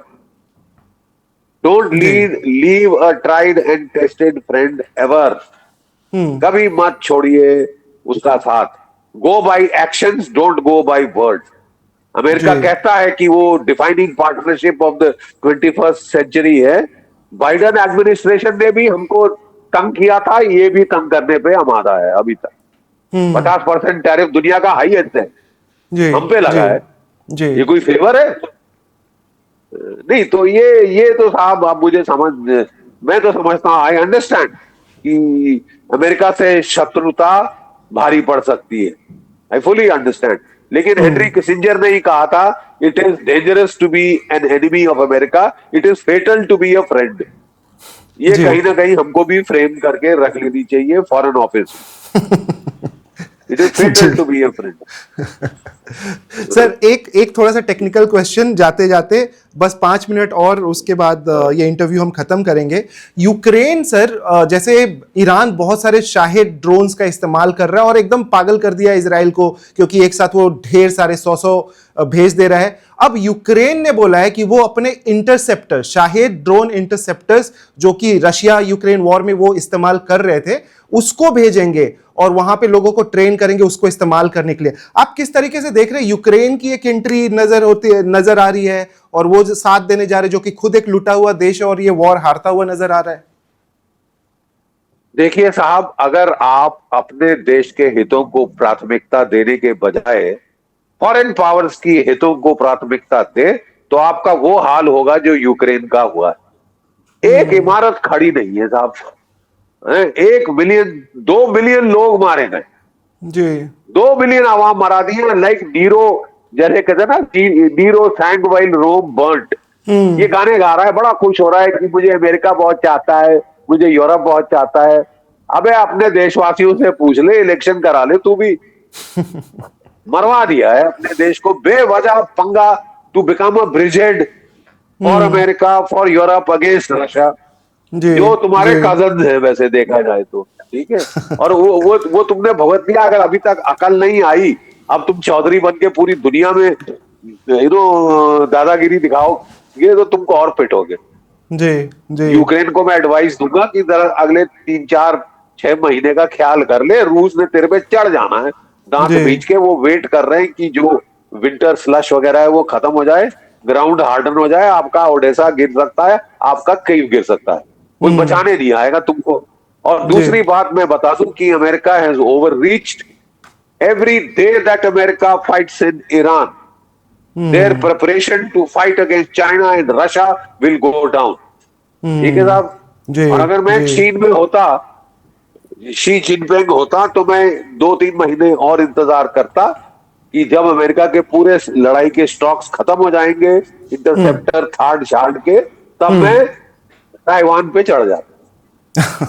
Don't जी। Leave a tried and tested friend ever. Hmm. कभी मत छोड़िए उसका साथ। Go by actions, don't go by words. जी। अमेरिका कहता है कि वो defining partnership of the 21st century है। बाइडन एडमिनिस्ट्रेशन ने भी हमको तंग किया था, ये भी तंग करने पे हमारा है अभी तक। हम्म। 50% टैरिफ दुनिया का हाईएस्ट है, जी हम पे जी लगा है। जी ये कोई फेवर है? नहीं तो ये तो साहब आप मुझे समझ, मैं तो समझता हूं, आई अंडरस्टैंड कि अमेरिका से शत्रुता भारी पड़ सकती है, आई फुली अंडरस्टैंड। लेकिन हेनरी हम्म। किसिंजर ने ही कहा था, it is dangerous to be an enemy of America, it is fatal to be a friend. ये जी। कहीं ना कहीं हमको भी फ्रेम करके रख लेनी चाहिए फॉरेन ऑफिस में। इट इज जी। Fatal to be a friend. Sir एक एक थोड़ा सा टेक्निकल क्वेश्चन जाते जाते, बस 5 मिनट और उसके बाद ये इंटरव्यू हम खत्म करेंगे। यूक्रेन सर, जैसे ईरान बहुत सारे शाहेद ड्रोन्स का इस्तेमाल कर रहा है और एकदम पागल कर दिया इसराइल को, क्योंकि एक साथ वो ढेर सारे 100 भेज दे रहा है। अब यूक्रेन ने बोला है कि वो अपने इंटरसेप्टर, शाहेद ड्रोन इंटरसेप्टर्स, जो कि रशिया यूक्रेन वॉर में वो इस्तेमाल कर रहे थे, उसको भेजेंगे और वहां पे लोगों को ट्रेन करेंगे उसको इस्तेमाल करने के लिए। आप किस तरीके से देख रहे हैं? यूक्रेन की एक एंट्री नजर आ रही है, और वो जो साथ देने जा रहे जो कि खुद एक लुटा हुआ देश है और ये वॉर हारता हुआ नजर आ रहा है। देखिए साहब, अगर आप अपने देश के हितों को प्राथमिकता देने के बजाय फॉरेन पावर्स की हितों को प्राथमिकता दे, तो आपका वो हाल होगा जो यूक्रेन का हुआ है। एक हम्म। इमारत खड़ी नहीं है साहब, 1 मिलियन 2 मिलियन लोग मारे गए, जी। 2 मिलियन आवाम मरा दिए, लाइक नीरो, जैसे कहते हैं ना, नीरो सैंग वाइल रोम बर्ट। ये हम्म। गाने गा रहा है, बड़ा खुश हो रहा है कि मुझे अमेरिका बहुत चाहता है, मुझे यूरोप बहुत चाहता है। अबे अपने देशवासियों से पूछ ले, इलेक्शन करा ले तू भी। मरवा दिया है अपने देश को बेवजह पंगा, to become a brigade for hmm. America, for Europe, against Russia, जी जो तुम्हारे जी कजन है वैसे देखा जाए तो। ठीक है, और वो तुमने भुगत लिया। अगर अभी तक अकल नहीं आई, अब तुम चौधरी बन के पूरी दुनिया में दादागिरी दिखाओगे तो तुमको और पिटोगे। जी जी यूक्रेन को मैं एडवाइस दूंगा कि जरा अगले 3-4-6 महीने का ख्याल कर ले, रूस ने तेरे पे चढ़ जाना है दांत जी। बीच के। वो वेट कर रहे हैं कि जो विंटर स्लश वगैरह है वो खत्म हो जाए, ग्राउंड हार्डन हो जाए, आपका ओडेसा गिर सकता है, आपका कीव गिर सकता है, कोई हम्म। बचाने नहीं आएगा तुमको। और जी। दूसरी बात मैं बता दूं कि America has overreached. Every day that America fights in Iran, there hmm. Preparation to fight against China and Russia will go down. ठीक है हम्म। साहब। जी और अगर मैं जी चीन में होता, शी जिनपिंग होता, तो मैं 2-3 महीने और इंतजार करता कि जब अमेरिका के पूरे लड़ाई के स्टॉक्स खत्म हो जाएंगे, हम्म। इंटरसेप्टर थार्ड शार्ड के, तब मैं हम्म। ताइवान पे चढ़ जाता।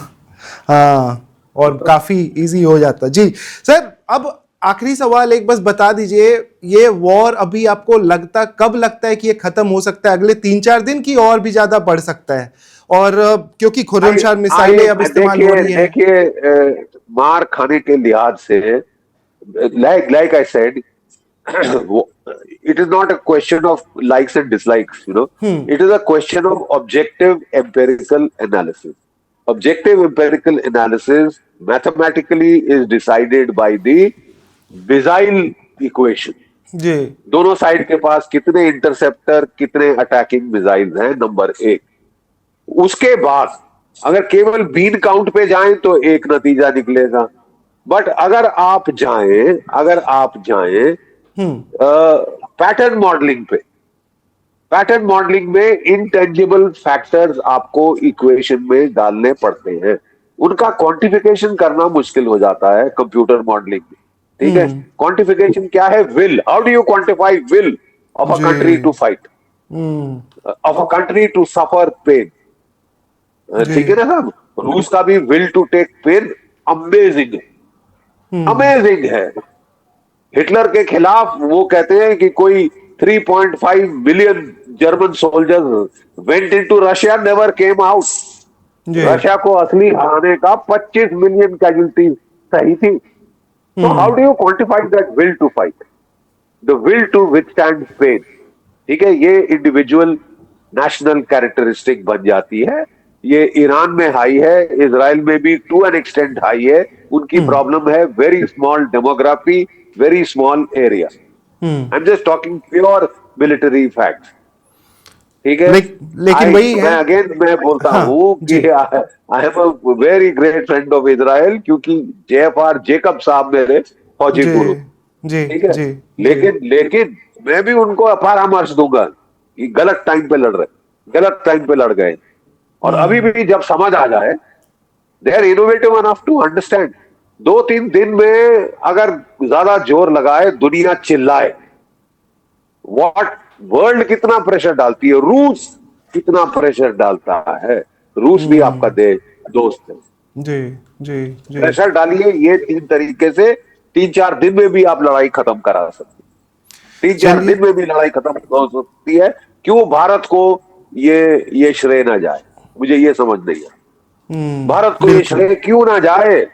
हाँ, और काफी इजी हो जाता। जी सर, अब आखिरी सवाल एक बस बता दीजिए, ये वॉर अभी आपको कब लगता है कि ये खत्म हो सकता है? अगले 3-4 दिन की और भी ज्यादा बढ़ सकता है? और क्योंकि खुर्रमशाह मिसाइलें अब इस्तेमाल हो देखिए रही है। देखिए, मार खाने के लिहाज से, like I said, it is not a question of likes and dislikes, it is a question of objective empirical analysis. Objective empirical analysis mathematically is decided by the missile equation. जी दोनों साइड के पास कितने interceptor, कितने attacking missiles हैं, number एक। उसके बाद अगर केवल बीन काउंट पे जाएं तो एक नतीजा निकलेगा। बट अगर आप जाएं पैटर्न मॉडलिंग पे, पैटर्न मॉडलिंग में इनटेंजिबल फैक्टर्स आपको इक्वेशन में डालने पड़ते हैं, उनका क्वांटिफिकेशन करना मुश्किल हो जाता है कंप्यूटर मॉडलिंग में। ठीक है, क्वांटिफिकेशन क्या है? Will, how do you quantify will of a country to fight, of a country to suffer pain? ठीक है ना साहब? रूस का भी will to take pain amazing है, अमेजिंग है। हिटलर के खिलाफ वो कहते हैं कि कोई 3.5 million German soldiers went into Russia, never came out. Russia को असली हराने का 25 मिलियन कैजुअल्टी सही थी। तो how do you quantify that will to fight, the will to withstand pain? ठीक है, ये इंडिविजुअल नेशनल कैरेक्टरिस्टिक बन जाती है। ये ईरान में हाई है, इजराइल में भी टू एन एक्सटेंट हाई है। उनकी प्रॉब्लम है very small demography, very small area. I am just talking pure military facts. ठीक है, लेकिन वही है, मैं बोलता हूँ कि I am a very great friend of Israel, क्योंकि JFR जेकब साहब मेरे फौजी गुरु। ठीक है, लेकिन मैं भी उनको परामर्श दूंगा कि गलत टाइम पे लड़ रहे, गलत टाइम पे लड़ गए। और अभी भी जब समझ आ जाए, they are innovative enough to understand. 2-3 दिन में अगर ज्यादा जोर लगाए, दुनिया चिल्लाए, व्हाट वर्ल्ड कितना प्रेशर डालती है, रूस कितना प्रेशर डालता है। रूस भी आपका दोस्त है। जी जी जी, प्रेशर डालिए, ये 3 तरीके से 3-4 दिन में भी आप लड़ाई खत्म करा सकते हैं। 3-4 दिन में भी लड़ाई खत्म हो सकती है। क्यों भारत को ये श्रेय ना जाए, मुझे ये समझ नहीं है। भारत को ये श्रेय क्यों ना जाए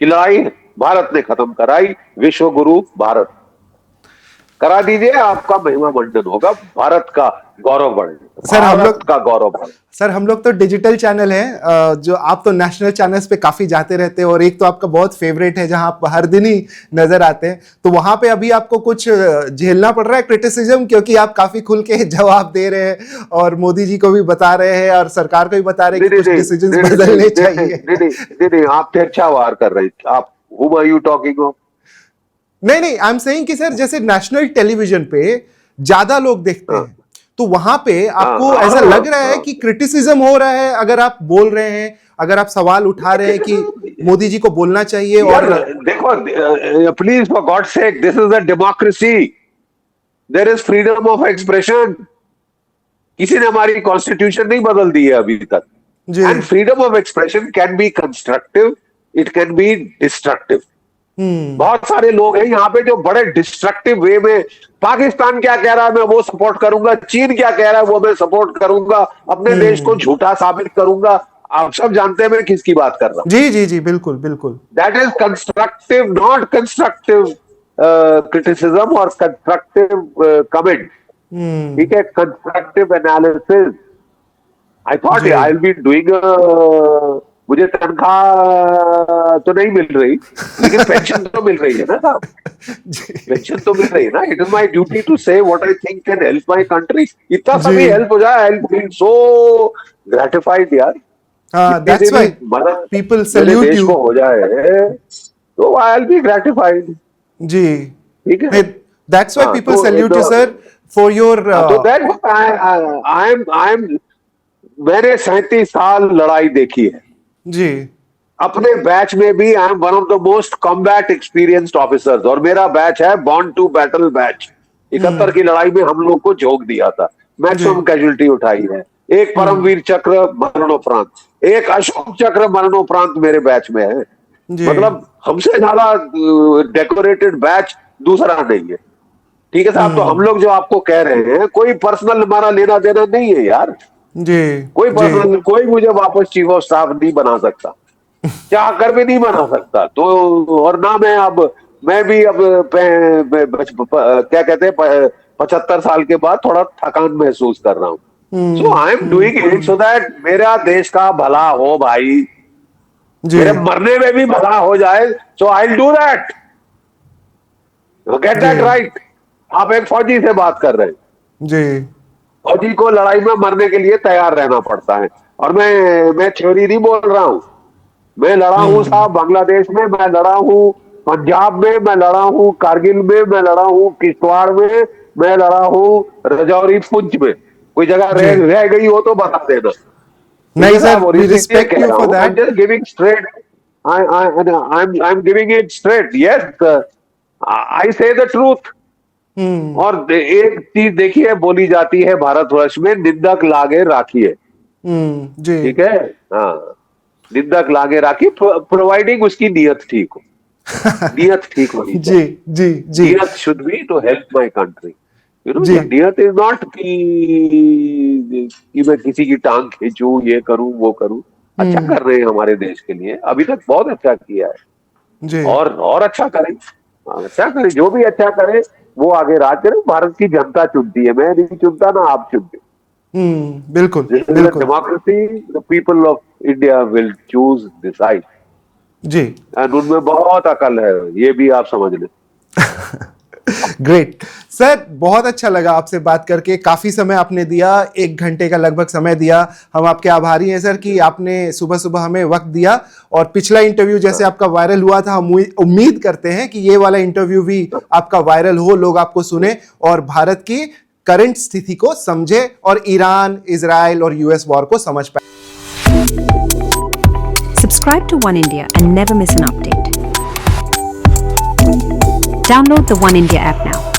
कि लड़ाई भारत ने खत्म कराई, विश्व गुरु भारत। करा दीजिए, आपका महिमा मंडन होगा, भारत का गौरव बढ़ेगा, सर हम लोग का गौरव बढ़ेगा। सर हम लोग तो डिजिटल चैनल है, जो आप तो नेशनल चैनल्स पे काफी जाते रहते हैं, और एक तो आपका बहुत फेवरेट है जहां आप हर दिन ही नजर आते हैं। तो वहां पे अभी आपको कुछ झेलना पड़ रहा है क्रिटिसिज्म, क्योंकि आप काफी खुल के जवाब दे रहे हैं और मोदी जी को भी बता रहे हैं और सरकार को भी बता रहे हैं कि कुछ डिसीजंस बदलने चाहिए। नहीं, आप तिरछा वार कर रहे हैं। आप whom are you talking of? नहीं, आई एम सेइंग कि सर जैसे नेशनल टेलीविजन पे ज्यादा लोग देखते हैं, तो वहां पे आपको ऐसा लग रहा है कि क्रिटिसिज्म हो रहा है अगर आप बोल रहे हैं, अगर आप सवाल उठा रहे हैं कि मोदी जी को बोलना चाहिए? और देखो, please for God sake, this is a democracy, there is freedom of expression. किसी ने हमारी कॉन्स्टिट्यूशन नहीं बदल दी है अभी तक। And freedom of expression can be constructive, it can be destructive. बहुत सारे लोग हैं यहाँ पे जो बड़े डिस्ट्रक्टिव वे में, पाकिस्तान क्या कह रहा है मैं वो सपोर्ट करूंगा, चीन क्या कह रहा है वो मैं सपोर्ट करूंगा, अपने देश को झूठा साबित करूंगा। आप सब जानते हैं मैं किसकी बात कर रहा हूं। जी जी जी, बिल्कुल बिल्कुल। That is constructive, not constructive criticism और कंस्ट्रक्टिव कमेंट। ठीक है, constructive analysis. I thought I will be doing, मुझे तनख्वाह तो नहीं मिल रही, लेकिन पेंशन तो मिल रही है ना साहब, पेंशन तो मिल रही है ना। It is my duty to say what I think can help my country. इतना सभी हेल्प हो जाए, I will be so gratified यार। That's why people salute you हो जाए तो आई विल बी ग्रेटिफाइड। जी, ठीक है, that's why people salute you sir for your. तो दैट आई एम मैंने 37 साल लड़ाई देखी है जी। अपने बैच में भी। I am one of the most combat experienced officers, और मेरा बैच है बॉर्न टू बैटल बैच। 71 की लड़ाई में हम लोग को झोंक दिया था, मैक्सिमम कैजुअलिटी उठाई है। एक परमवीर चक्र मरणोपरांत, एक अशोक चक्र मरणोपरांत मेरे बैच में है। जी। मतलब हमसे ज्यादा डेकोरेटेड बैच दूसरा नहीं है। ठीक है साहब, तो हम लोग जो आपको कह रहे हैं, कोई पर्सनल हमारा लेना देना नहीं है यार। जी। कोई जी। पर्सनल, कोई मुझे वापस चीफ ऑफ स्टाफ नहीं बना सकता, चाह कर भी नहीं बना सकता। तो और ना मैं भी अब क्या कहते हैं 75 साल के बाद थोड़ा थकान महसूस कर रहा हूँ। So I am doing it so that मेरा देश का भला हो भाई, जी। मेरे मरने में भी भला हो जाए। So I will do that, get जी। That right. आप एक फौजी से बात कर रहे हैं, जी। फौजी को लड़ाई में मरने के लिए तैयार रहना पड़ता है। और मैं थ्योरी नहीं बोल रहा हूँ, मैं लड़ा हूँ साहब बांग्लादेश में, मैं लड़ा हूँ पंजाब में, मैं लड़ा हूँ कारगिल में, मैं लड़ा हूँ किश्तवाड़ में, मैं लड़ा हूँ रजौरी पुंछ में। कोई जगह जी। रह गई हो तो बता देना। ठीक नहीं है सर, साहब, और वी इसीलिए रिस्पेक्ट कह यू रहा फॉर हूँ, I am that. Just giving straight, I am giving it straight, yes I से द ट्रूथ। और एक चीज देखिए बोली जाती है भारतवर्ष में, निंदक लागे राखिए। जी। ठीक है, हाँ, निंदक लागे राखिए, प्रोवाइडिंग उसकी नीयत ठीक हो, नियत ठीक होनी जी। चाहिए। जी। जी। नियत should be to help my country, you know. जी। नियत इज नॉट कि मैं किसी की टांग खींचूं, ये करूं वो करूं। अच्छा कर रहे हैं हमारे देश के लिए, अभी तक बहुत अच्छा किया है, जी। और अच्छा करें। अच्छा करें, जो भी अच्छा करे वो आगे राज करे। भारत की जनता चुनती है, मैं नहीं चुनता ना आप चुनते। बिल्कुल दिस इज अ बिल्कुल। Democracy, the people of India will choose decide. जी। एंड उनमें बहुत अकल है, ये भी आप समझ लें। ग्रेट सर, बहुत अच्छा लगा आपसे बात करके। काफी समय आपने दिया, 1 घंटे का लगभग समय दिया। हम आपके आभारी हैं सर कि आपने सुबह सुबह हमें वक्त दिया। और पिछला इंटरव्यू जैसे आपका वायरल हुआ था, हम उम्मीद करते हैं कि ये वाला इंटरव्यू भी आपका वायरल हो, लोग आपको सुने और भारत की करंट स्थिति को समझे और ईरान, इजराइल और यूएस वॉर को समझ पाए। Subscribe to One India and never miss an update. Download the One India app now.